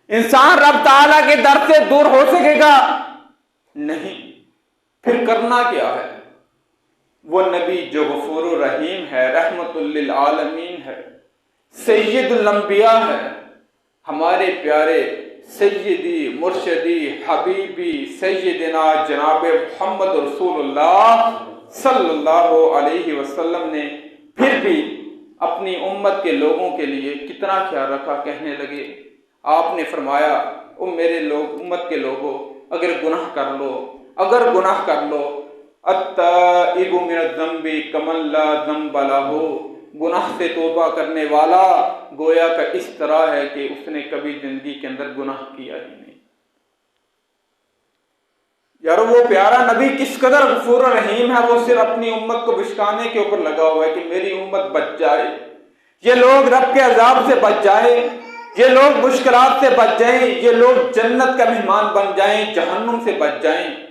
इंसान रब ताला के दर से दूर हो सकेगा? नहीं। फिर करना क्या है? वो नबी जो गफूरुर रहीम है, रहमतुल लिल आलमीन है, सैयदुल अंबिया है, हमारे प्यारे सैयदी मुर्शदी हबीबी सैयदना जनाब मोहम्मद रसूलुल्लाह सल्लल्लाहु अलैहि वसल्लम ने फिर भी अपनी उम्मत के लोगों के लिए कितना ख्याल रखा। कहने लगे, आपने फरमाया, ओ मेरे लोग, उम्मत के लोगों, अगर गुनाह कर लो अत्ताइबु मिनज़ ज़ंबि कमन ला ज़ंब लहू, गुनाह से तौबा करने वाला गोया का इस तरह है कि उसने कभी जिंदगी के अंदर गुनाह किया ही नहीं। यार वो प्यारा नबी किस कदर गफूर रहीम है, वो सिर्फ अपनी उम्मत को बिश्काने के ऊपर लगा हुआ है कि मेरी उम्मत बच जाए, ये लोग रब के अजाब से बच जाए, ये लोग मुश्किलात से बच जाएं, ये लोग जन्नत का मेहमान बन जाएं, जहन्नुम से बच जाएं।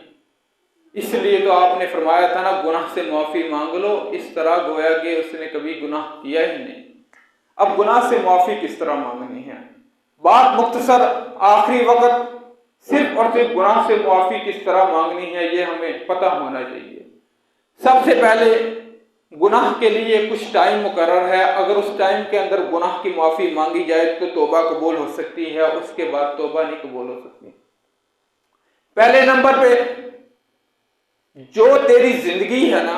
इसलिए तो आपने फरमाया था ना, गुनाह से माफ़ी मांग लो, इस तरह गोया कि उसने कभी गुनाह किया ही नहीं। अब गुनाह से माफ़ी किस तरह मांगनी है? बात मुख्तसर, आखिरी वक्त सिर्फ और सिर्फ गुनाह से माफ़ी किस तरह मांगनी है ये हमें पता होना चाहिए। सबसे पहले गुनाह के लिए कुछ टाइम मुकर्रर है, अगर उस टाइम के अंदर गुनाह की माफ़ी मांगी जाए तो तौबा कबूल हो सकती है, उसके बाद तौबा नहीं कबूल हो सकती। पहले नंबर पे जो तेरी जिंदगी है ना,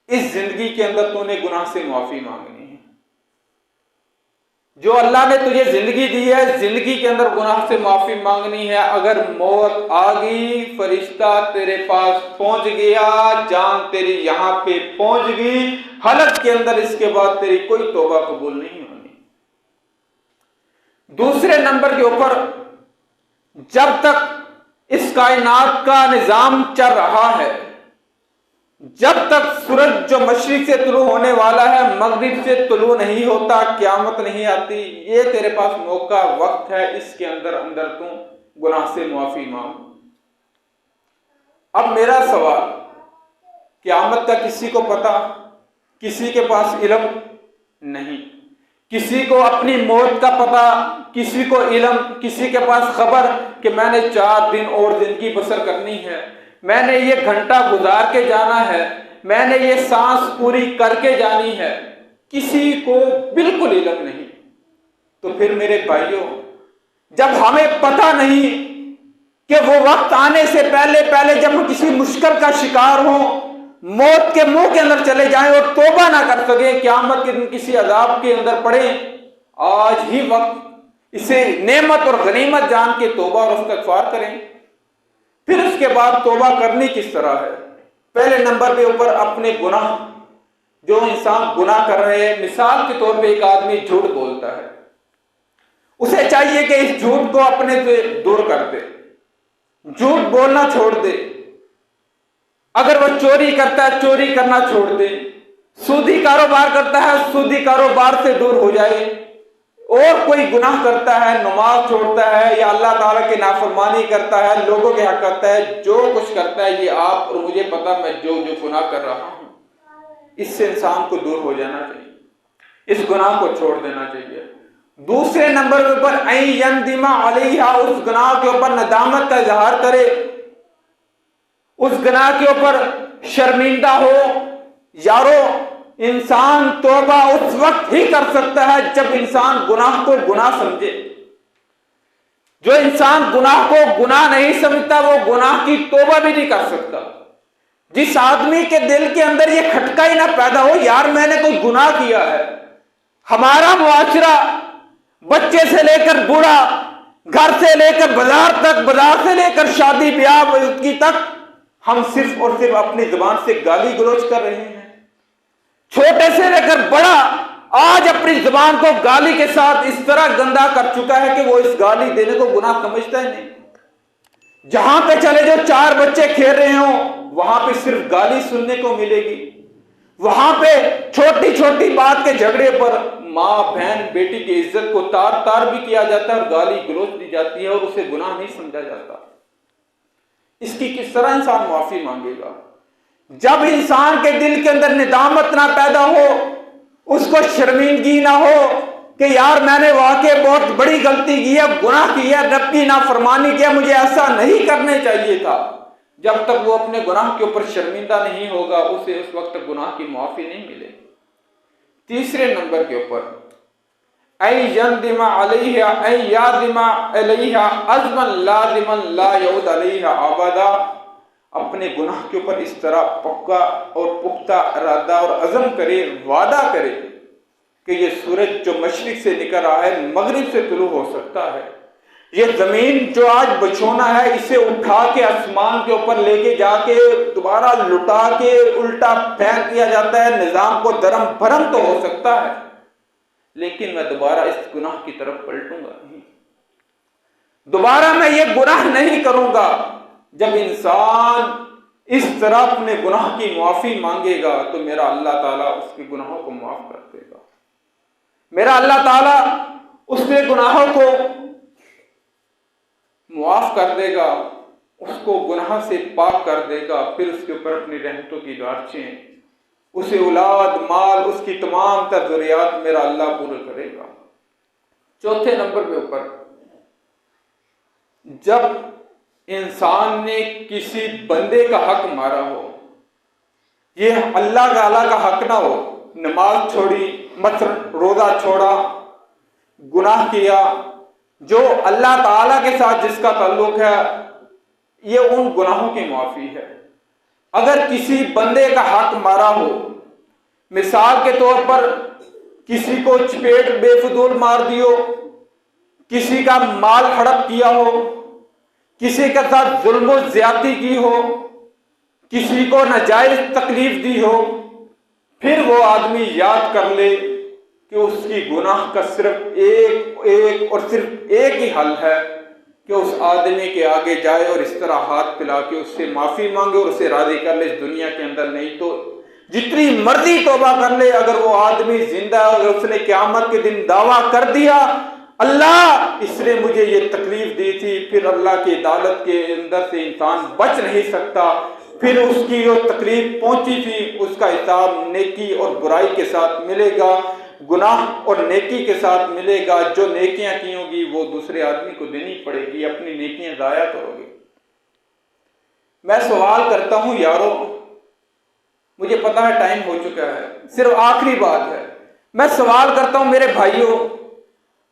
इस जिंदगी के अंदर तूने गुनाह से माफी मांगनी है। जो अल्लाह ने तुझे जिंदगी दी है, जिंदगी के अंदर गुनाह से माफी मांगनी है। अगर मौत आ गई, फरिश्ता तेरे पास पहुंच गया, जान तेरी यहां पे पहुंच गई, हालत के अंदर इसके बाद तेरी कोई तौबा कबूल नहीं होनी। दूसरे नंबर के ऊपर, जब तक इस कायनात का निजाम चल रहा है, जब तक सूरज जो मशरिक से तुलू होने वाला है मगरिब से तुलू नहीं होता, क़यामत नहीं आती, ये तेरे पास मौका वक्त है, इसके अंदर तू गुनाह से माफी मांग। अब मेरा सवाल, क़यामत का किसी को पता? किसी के पास इल्म नहीं। किसी को अपनी मौत का पता, किसी को इल्म, किसी के पास खबर कि मैंने 4 दिन और जिंदगी बसर करनी है, मैंने ये घंटा गुजार के जाना है, मैंने ये सांस पूरी करके जानी है, किसी को बिल्कुल इल्म नहीं। तो फिर मेरे भाइयों, जब हमें पता नहीं कि वो वक्त आने से पहले जब हम किसी मुश्किल का शिकार हो, मौत के मुंह के अंदर चले जाएं और तौबा ना कर सके, क़यामत के दिन किसी अजाब के अंदर पड़े, आज ही वक्त इसे नेमत और गनीमत जान के तौबा और इस्तिग़फ़ार करें। फिर उसके बाद तौबा करनी किस तरह है? पहले नंबर पे ऊपर अपने गुनाह, जो इंसान गुनाह कर रहे हैं, मिसाल के तौर पे एक आदमी झूठ बोलता है, उसे चाहिए कि इस झूठ को अपने से दूर कर दे, झूठ बोलना छोड़ दे। अगर वह चोरी करता है, चोरी करना छोड़ दे। सूदी कारोबार करता है, सूदी कारोबार से दूर हो जाए। और कोई गुनाह करता है, नमाज छोड़ता है या अल्लाह ताला की नाफरमानी करता है, लोगों के हक करता है, जो कुछ करता है, ये आप और मुझे पता, मैं जो गुनाह कर रहा हूं, इससे इंसान को दूर हो जाना चाहिए, इस गुनाह को छोड़ देना चाहिए। दूसरे नंबर के ऊपर अय्यंदिमा अलैहा, उस गुनाह के ऊपर नदामत का इजहार करे, उस गुनाह के ऊपर शर्मिंदा हो। यारो, इंसान तौबा उस वक्त ही कर सकता है जब इंसान गुनाह को गुनाह समझे। जो इंसान गुनाह को गुनाह नहीं समझता वो गुनाह की तौबा भी नहीं कर सकता। जिस आदमी के दिल के अंदर ये खटका ही ना पैदा हो, यार मैंने कोई गुनाह किया है। हमारा मुआशरा बच्चे से लेकर बूढ़ा, घर से लेकर बाजार तक, बाजार से लेकर शादी ब्याह की तक, हम सिर्फ और सिर्फ अपनी जुबान से गाली गलौज कर रहे हैं। छोटे से लेकर बड़ा आज अपनी जुबान को गाली के साथ इस तरह गंदा कर चुका है कि वो इस गाली देने को गुनाह समझता ही नहीं। जहां पे चले जो 4 बच्चे खेल रहे हो वहां पे सिर्फ गाली सुनने को मिलेगी। वहां पे छोटी छोटी बात के झगड़े पर मां बहन बेटी की इज्जत को तार तार भी किया जाता है और गाली गलौज दी जाती है और उसे गुनाह नहीं समझा जाता। इसकी किस तरह इंसान माफी मांगेगा? जब इंसान के दिल के अंदर निदामत ना पैदा हो, उसको शर्मिंदगी ना हो कि यार मैंने वाकई बहुत बड़ी गलती की है, गुनाह किया, रब की नाफरमानी किया, मुझे ऐसा नहीं करने चाहिए था। जब तक वो अपने गुनाह के ऊपर शर्मिंदा नहीं होगा उसे उस वक्त गुनाह की माफी नहीं मिलेगी। तीसरे नंबर के ऊपर अपने गुनाह के ऊपर इस तरह पक्का और पुख्ता इरादा और अज़म करे, वादा करे कि ये सूरज जो मशरिक से निकल रहा है मगरिब से तुलू हो सकता है। ये जमीन जो आज बछोना है इसे उठा के आसमान के ऊपर लेके जाके दोबारा लुटा के उल्टा फेंक दिया जाता है। निजाम को दरम भरम तो हो सकता है, लेकिन मैं दोबारा इस गुनाह की तरफ पलटूंगा नहीं, दोबारा मैं ये गुनाह नहीं करूंगा। जब इंसान इस तरह अपने गुनाह की माफी मांगेगा तो मेरा अल्लाह ताला उसके गुनाहों को माफ कर देगा। मेरा अल्लाह ताला उसके गुनाहों को माफ कर देगा, उसको गुनाह से पाक कर देगा, फिर उसके ऊपर अपनी रहमतों की बारिशें, उसे औलाद माल, उसकी तमाम जरूरियात मेरा अल्लाह पूरे करेगा। चौथे नंबर के ऊपर, जब इंसान ने किसी बंदे का हक मारा हो, ये अल्लाह का हक ना हो, नमाज छोड़ी, मतलब रोजा छोड़ा, गुनाह किया, जो अल्लाह ताला के साथ जिसका ताल्लुक है, ये उन गुनाहों की माफी है। अगर किसी बंदे का हक मारा हो, मिसाल के तौर पर किसी को चपेट बेफजूल मार दियो, किसी का माल हड़प किया हो, किसी के साथ जुल्म ज्यादती की हो, किसी को नाजायज तकलीफ दी हो, फिर वो आदमी याद कर ले कि उसकी गुनाह का सिर्फ एक और सिर्फ एक ही हल है कि उस आदमी के आगे जाए और इस तरह हाथ पिला के उससे माफी मांगे और उसे राजी कर ले इस दुनिया के अंदर। नहीं तो जितनी मर्जी तौबा कर ले, अगर वो आदमी जिंदा है, अगर उसने क़यामत के दिन दावा कर दिया अल्लाह इसने मुझे ये तकलीफ दी थी, फिर अल्लाह की अदालत के अंदर से इंसान बच नहीं सकता। फिर उसकी जो तकलीफ पहुंची थी उसका हिसाब नेकी और बुराई के साथ मिलेगा, गुनाह और नेकी के साथ मिलेगा। जो नेकियां की होगी वो दूसरे आदमी को देनी पड़ेगी, अपनी नेकियां जाया करोगे। मैं सवाल करता हूं यारों, मुझे पता है टाइम हो चुका है, सिर्फ आखिरी बात है, मैं सवाल करता हूं मेरे भाइयों,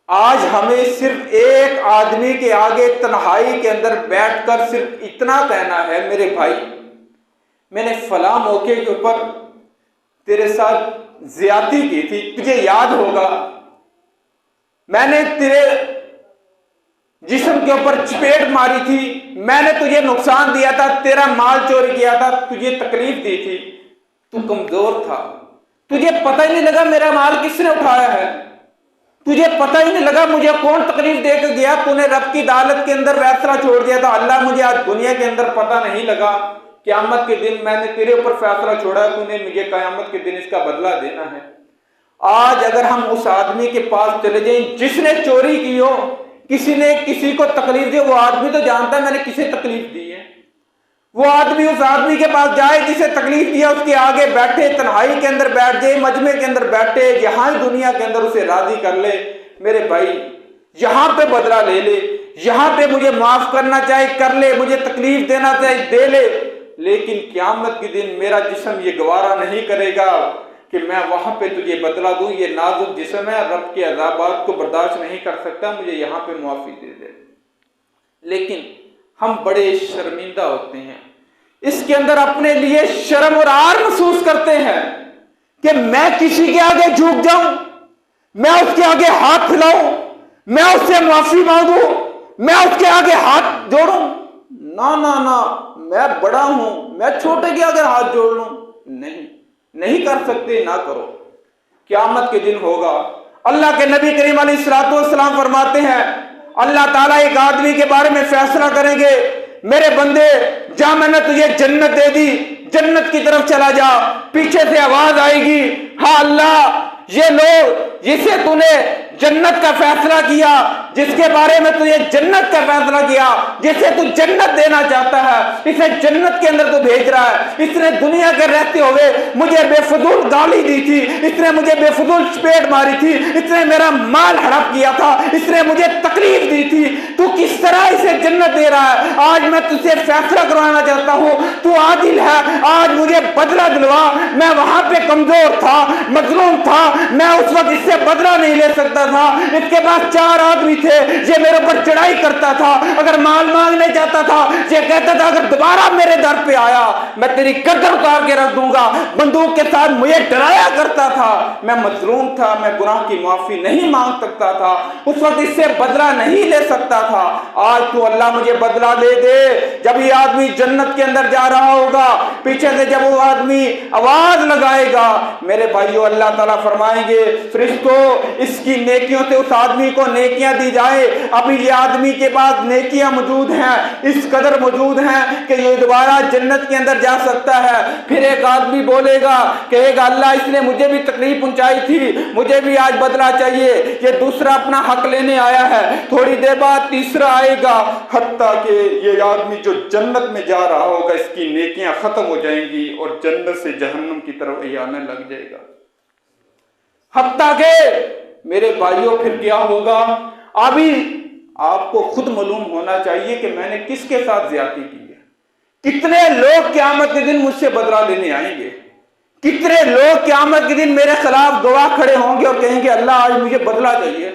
आज हमें सिर्फ एक आदमी के आगे तन्हाई के अंदर बैठकर सिर्फ इतना कहना है, मेरे भाई मैंने फला मौके के ऊपर तेरे साथ ज्यादती की थी, तुझे याद होगा, मैंने तेरे जिस्म के ऊपर चपेट मारी थी, मैंने तुझे नुकसान दिया था, तेरा माल चोरी किया था, तुझे तकलीफ दी थी, तू कमजोर था, तुझे पता ही नहीं लगा मेरा माल किसने उठाया है, तुझे पता ही नहीं लगा मुझे कौन तकलीफ देकर गया, तूने रब की अदालत के अंदर फैसला छोड़ दिया था। अल्लाह मुझे आज दुनिया के अंदर पता नहीं लगा, क़यामत के दिन मैंने तेरे ऊपर फैसला छोड़ा, तूने मुझे क़यामत के दिन इसका बदला देना है। आज अगर हम उस आदमी के पास चले जाएं जिसने चोरी की हो, किसी ने किसी को तकलीफ दी, वो आदमी तो जानता है मैंने किसे तकलीफ दी है, वो आदमी उस आदमी के पास जाए जिसे तकलीफ दिया, उसके आगे बैठे, तन्हाई के अंदर बैठ जाए, मजमे के अंदर बैठे, जहां दुनिया के अंदर उसे राजी कर ले। मेरे भाई यहां पे बदला ले ले, यहां पे मुझे माफ करना चाहे कर ले, मुझे तकलीफ देना चाहे दे ले, लेकिन क़यामत के दिन मेरा जिस्म ये गवारा नहीं करेगा कि मैं वहां पे तुझे बदला दूं। ये नाजुक जिस्म है, रब के अज़ाबात को बर्दाश्त नहीं कर सकता, मुझे यहां पे मुआफ़ी दे दे। लेकिन हम बड़े शर्मिंदा होते हैं, इसके अंदर अपने लिए शर्म और आर महसूस करते हैं कि मैं किसी के आगे झुक जाऊं, मैं उसके आगे हाथ फैलाऊं, मैं उससे माफी मांगू, मैं उसके आगे हाथ जोड़ूं। ना ना ना, मैं बड़ा हूं, मैं छोटे के आगे हाथ जोड़ लूं? नहीं कर सकते, ना करो। क़यामत के दिन होगा। अल्लाह के नबी करीम अलैहिस्सलातु वस्सलाम फरमाते हैं, अल्लाह ताला एक आदमी के बारे में फैसला करेंगे, मेरे बंदे जा, मैंने तुझे जन्नत दे दी, जन्नत की तरफ चला जा। पीछे से आवाज आएगी, हाँ अल्लाह, ये लोग जिसे तूने जन्नत का फैसला किया, जिसके बारे में तुझे जन्नत का फैसला किया, जिसे तू जन्नत देना चाहता है, इसे जन्नत के अंदर तू भेज रहा है, इसने दुनिया के रहते हुए मुझे बेफजूल गाली दी थी, इसने मुझे बेफजूल चपेट मारी थी, इसने मेरा माल हड़प किया था, इसने मुझे तकलीफ दी थी, तू किस तरह इसे जन्नत दे रहा है? आज मैं तुझसे फैसला करवाना चाहता हूं, तू आदिल है, आज मुझे बदला दिलवा। मैं वहां पे कमजोर था, मजलूम था, मैं उस वक्त इससे बदला नहीं ले सकता था। इसके पास 4 आदमी थे, ये मेरे ऊपर चढ़ाई करता था, अगर माल मांगने जाता था ये कहता था अगर दोबारा मेरे दर पे आया मैं तेरी गर्दन उतार के रख दूंगा, बंदूक के साथ मुझे डराया करता था। मैं मजलूम था, मैं गुनाह की माफी नहीं मांग सकता था, उस वक्त इससे बदला नहीं ले सकता था। आज तू अल्लाह मुझे बदला दे दे। जब ये आदमी जन्नत के अंदर जा रहा होगा, पीछे से जब वो आदमी आवाज लगाएगा, मेरे भाइयों अल्लाह ताला फरमाएंगे, फरिश्तों इसकी नेकियों से उस आदमी को नेकियां दी जाए। अभी ये आदमी के पास नेकियां मौजूद हैं, इस कदर मौजूद हैं कि ये दोबारा जन्नत के अंदर जा सकता है। फिर एक आदमी बोलेगा, कहेगा अल्लाह इसने मुझे भी तकलीफ पहुंचाई थी, मुझे भी आज बदला चाहिए। ये दूसरा अपना हक लेने आया है। थोड़ी देर बाद तीसरा आएगा, हत्ता कि ये आदमी जो जन्नत में जा रहा होगा इसकी नेकियां खत्म हो जाएंगी और जन्नत से जहन्नम की तरफ आने लग जाएगा। हत्ता के मेरे भाइयों फिर क्या होगा? अभी आपको खुद मालूम होना चाहिए कि मैंने किसके साथ ज्यादती की है। कितने लोग क़यामत के दिन मुझसे बदला लेने आएंगे, कितने लोग क़यामत के दिन मेरे खिलाफ गवाह खड़े होंगे और कहेंगे अल्लाह आज मुझे बदला चाहिए।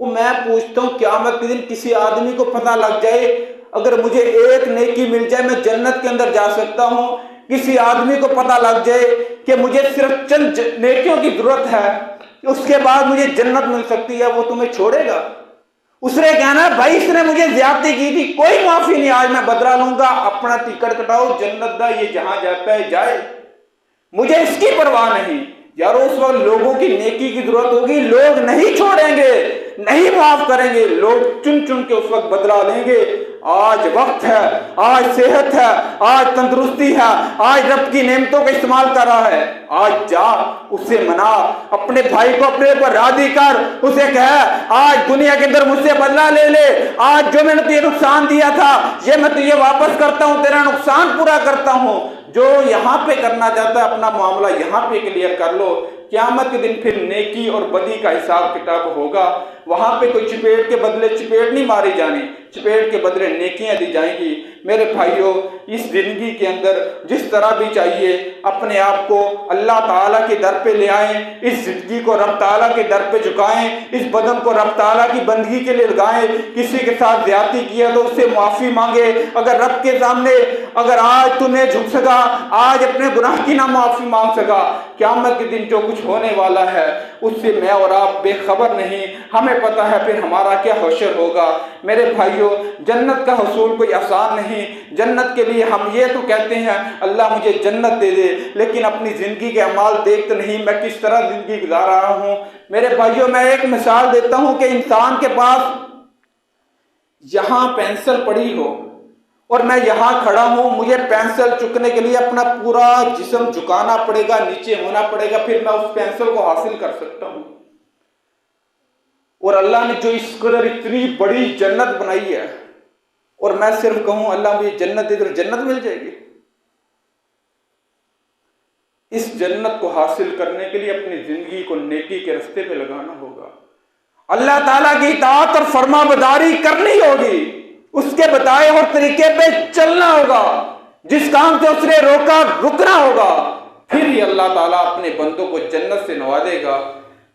वो मैं पूछता हूँ क़यामत के दिन किसी आदमी को पता लग जाए, अगर मुझे एक नेकी मिल जाए मैं जन्नत के अंदर जा सकता हूँ, किसी आदमी को पता लग जाए कि मुझे सिर्फ चंद नेकियों की जरूरत है, उसके बाद मुझे जन्नत मिल सकती है, वो तुम्हें छोड़ेगा? उसने कहना भाई इसने मुझे ज्यादती की थी, कोई माफी नहीं, आज मैं बदला लूंगा, अपना टिकट कटाओ, जन्नत दा, ये जहां जाता है जाए, मुझे इसकी परवाह नहीं। यार उस वक्त लोगों की नेकी की जरूरत होगी, लोग नहीं छोड़ेंगे, नहीं माफ करेंगे, लोग चुन चुन के उस वक्त बदला लेंगे। आज वक्त है, आज सेहत है, आज तंदुरुस्ती है, आज रब की नेमतों का इस्तेमाल कर रहा है, आज जा उससे मना, अपने भाई को अपने ऊपर राजी कर, उसे कह आज दुनिया के अंदर मुझसे बदला ले ले, आज जो मैंने तुझे नुकसान दिया था ये मैं तुझे वापस करता हूं, तेरा नुकसान पूरा करता हूं। जो यहां पे करना चाहता है अपना मामला यहां पे क्लियर कर लो। क़यामत के दिन फिर नेकी और बदी का हिसाब किताब होगा। वहां पे कोई चपेट के बदले चपेट नहीं मारी जानी, चपेट के बदले नेकियां दी जाएंगी। मेरे भाइयों इस जिंदगी के अंदर जिस तरह भी चाहिए अपने आप को अल्लाह ताला के दर पे ले आएं, इस जिंदगी को रब ताला के दर पे झुकाएं, इस बदन को रब ताला की बंदगी के लिए लगाएं। किसी के साथ ज्यादती किया तो उससे माफी मांगे, अगर रब के सामने अगर आज तूने झुक सका, आज अपने गुनाह की ना माफी मांग सका, क़यामत के दिन जो कुछ होने वाला है उससे मैं और आप बेखबर नहीं, हमें पता है फिर हमारा क्या हौशर होगा। मेरे भाइयों जन्नत का हसूल कोई आसान नहीं। जन्नत के लिए हम ये तो कहते हैं अल्लाह मुझे जन्नत दे दे, लेकिन अपनी जिंदगी के अमाल देखते नहीं मैं किस तरह जिंदगी गुजार रहा हूं। मेरे भाइयों मैं एक मिसाल देता हूं कि इंसान के पास यहां पेंसिल पड़ी हो और मैं यहां खड़ा हूं, मुझे पेंसिल चुकने के लिए अपना पूरा जिस्म झुकाना पड़ेगा, नीचे होना पड़ेगा, फिर मैं उस पेंसिल को हासिल कर सकता हूं। और अल्लाह ने जो इस कदर इतनी बड़ी जन्नत बनाई है और मैं सिर्फ कहूं अल्लाह मुझे जन्नत दे, जन्नत मिल जाएगी। इस जन्नत को हासिल करने के लिए अपनी जिंदगी को नेकी के रास्ते पे लगाना होगा, अल्लाह ताला की इताअत और फरमाबरदारी करनी होगी, उसके बताए और तरीके पे चलना होगा, जिस काम से उसने रोका रुकना होगा, फिर ही अल्लाह ताला अपने बंदों को जन्नत से नवाजेगा।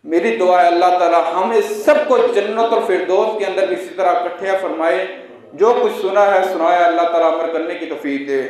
मेरी दुआ है अल्लाह ताला हमें सबको जन्नत और फिरदौस के अंदर इसी तरह इकट्ठा फरमाए। जो कुछ सुना है सुनाया, अल्लाह ताला अमल करने की तौफीक दे।